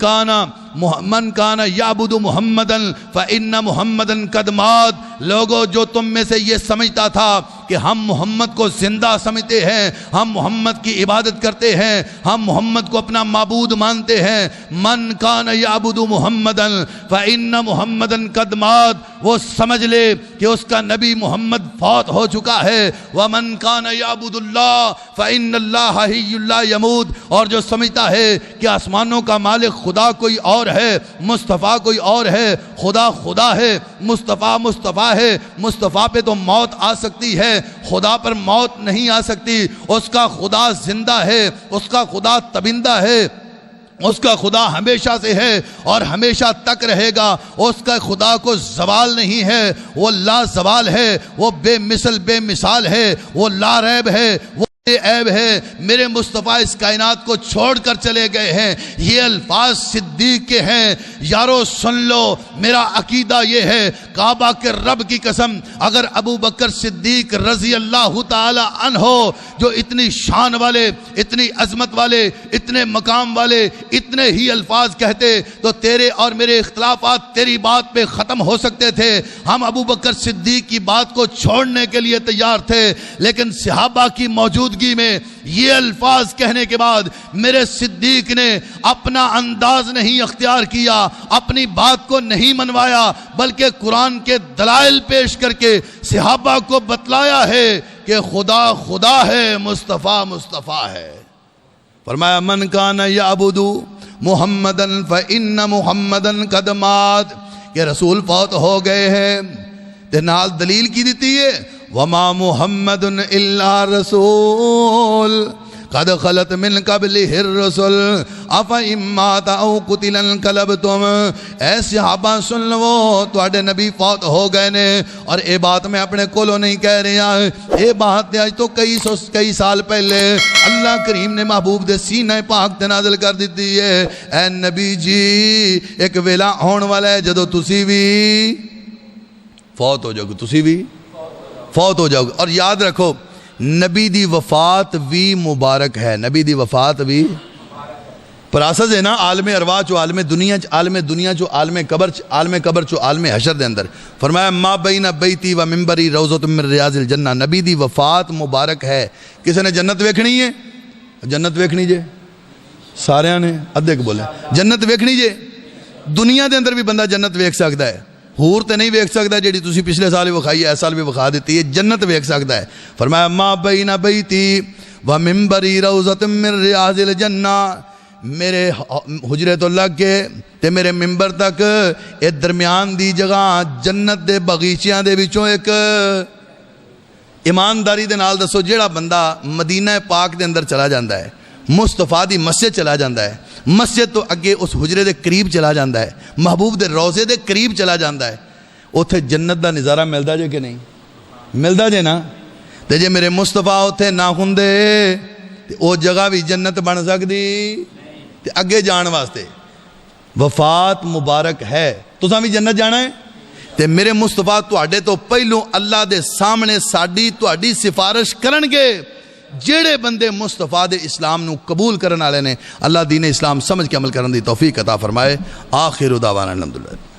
کان یعبد محمدن فإن محمدن قد مات۔ لوگوں جو تم میں سے یہ سمجھتا تھا کہ ہم محمد کو زندہ سمجھتے ہیں، ہم محمد کی عبادت کرتے ہیں، ہم محمد کو اپنا معبود مانتے ہیں، من کان یعبد محمدن فإن محمدن قد مات، وہ سمجھ لے کہ اس کا نبی محمد فوت ہو چکا ہے۔ ومن کان یعبد اللہ فإن اللہ حی لا یموت، اور جو سمجھتا ہے کہ آسمانوں کا مالک خدا کوئی اور ہے، مصطفیٰ کوئی اور ہے، خدا خدا ہے، مصطفیٰ مصطفیٰ ہے، مصطفیٰ پہ تو موت آ سکتی ہے، خدا پر موت نہیں آ سکتی۔ اس کا خدا زندہ ہے، اس کا خدا تبندہ ہے، اس کا خدا ہمیشہ سے ہے اور ہمیشہ تک رہے گا۔ اس کا خدا کو زوال نہیں ہے، وہ لا زوال ہے، وہ بے مثل بے مثال ہے، وہ لا ریب ہے، وہ عیب ہے میرے مصطفیٰ اس کائنات کو چھوڑ کر چلے گئے ہیں. یہ الفاظ صدیق کے ہیں. یارو سن لو، میرا عقیدہ یہ ہے، کعبہ کے رب کی قسم، اگر ابو بکر صدیق رضی اللہ تعالی عنہ جو اتنی شان والے، اتنی عظمت والے، اتنے مقام والے اتنے ہی الفاظ کہتے تو تیرے اور میرے اختلافات تیری بات پہ ختم ہو سکتے تھے. ہم ابو بکر صدیق کی بات کو چھوڑنے کے لیے تیار تھے، لیکن صحابہ کی موجودگی میں یہ الفاظ کہنے کے بعد میرے صدیق نے اپنا انداز نہیں اختیار کیا، اپنی بات کو نہیں منوایا، بلکہ قرآن کے دلائل پیش کر کے صحابہ کو بتلایا ہے کہ خدا خدا ہے، مصطفیٰ مصطفیٰ ہے. فرمایا من کان یعبد محمدا فإن محمدا قد مات، کہ رسول فوت ہو گئے ہیں. تے نال دلیل کی دیتی ہے وما محمد الا رسول قد خلت من قبلہ الرسل افإن مات او قتل انقلبتم. اے صحابہ سن لو، تواڈے نبی فوت ہو گئے نے، اور اے بات میں اپنے کولوں نہیں کہہ رہا، اے بات آج تو کئی سال پہلے اللہ کریم نے محبوب دے سینہ پاک تے نازل کر دیتی ہے. اے نبی جی ایک ویلا آن والا ہے جدو تسی بھی فوت ہو جاؤ گے، تسی بھی فوت ہو جاؤ گے. اور یاد رکھو نبی دی وفات بھی مبارک ہے، نبی دی وفات بھی پراسز ہے نا. عالم ارواح چو عالم دنیا چو عالم قبر چو عالم حشر دے اندر. فرمایا ما بین بیتی و منبری روضۃ من ریاض الجنہ. نبی دی وفات مبارک ہے. کسی نے جنت ویکھنی ہے؟ جنت ویکھنی جے سارے نے ادھے کو بولے جنت ویکھنی جے. دنیا دے اندر بھی بندہ جنت ویکھ سکتا ہے، حور تے نہیں ویکھ سکتا جیڑی تسی پچھلے سال بھی وکھائی ہے، اس سال بھی وکھا دیتی ہے. جنت ویکھ سکتا ہے. فرمایا ما بین بیتی و منبری روضۃ من ریاض الجنہ. میرے حجرے تو لگ کے تے میرے منبر تک اے درمیان دی جگہ جنت دے باغیچیاں دے وچوں ایک. ایمانداری دے نال دسو جیڑا بندہ مدینہ پاک دے اندر چلا جاندہ ہے، مصطفیٰ دی مسجد چلا جاندہ ہے، مسجد تو اگے اس حجرے دے قریب چلا جاندہ ہے، محبوب دے روزے دے قریب چلا جاندہ ہے، اوتھے جنت دا نظارہ ملدا جے کہ نہیں ملدا جے نا. تے جے میرے مصطفیٰ اوتھے نہ ہوندے تے او جگہ بھی جنت بن سکدی تے اگے جان واسطے. وفات مبارک ہے. تساں بھی جنت جانا ہے تے میرے مصطفیٰ تواڈے تو پہلوں اللہ دے سامنے ساڈی تواڈی سفارش کرنگے. جیڑے بندے مصطفیٰ دے اسلام نو قبول کرن والے نے، اللہ دین اسلام سمجھ کے عمل کرن دی توفیق عطا فرمائے. آخر دعوانا الحمدللہ.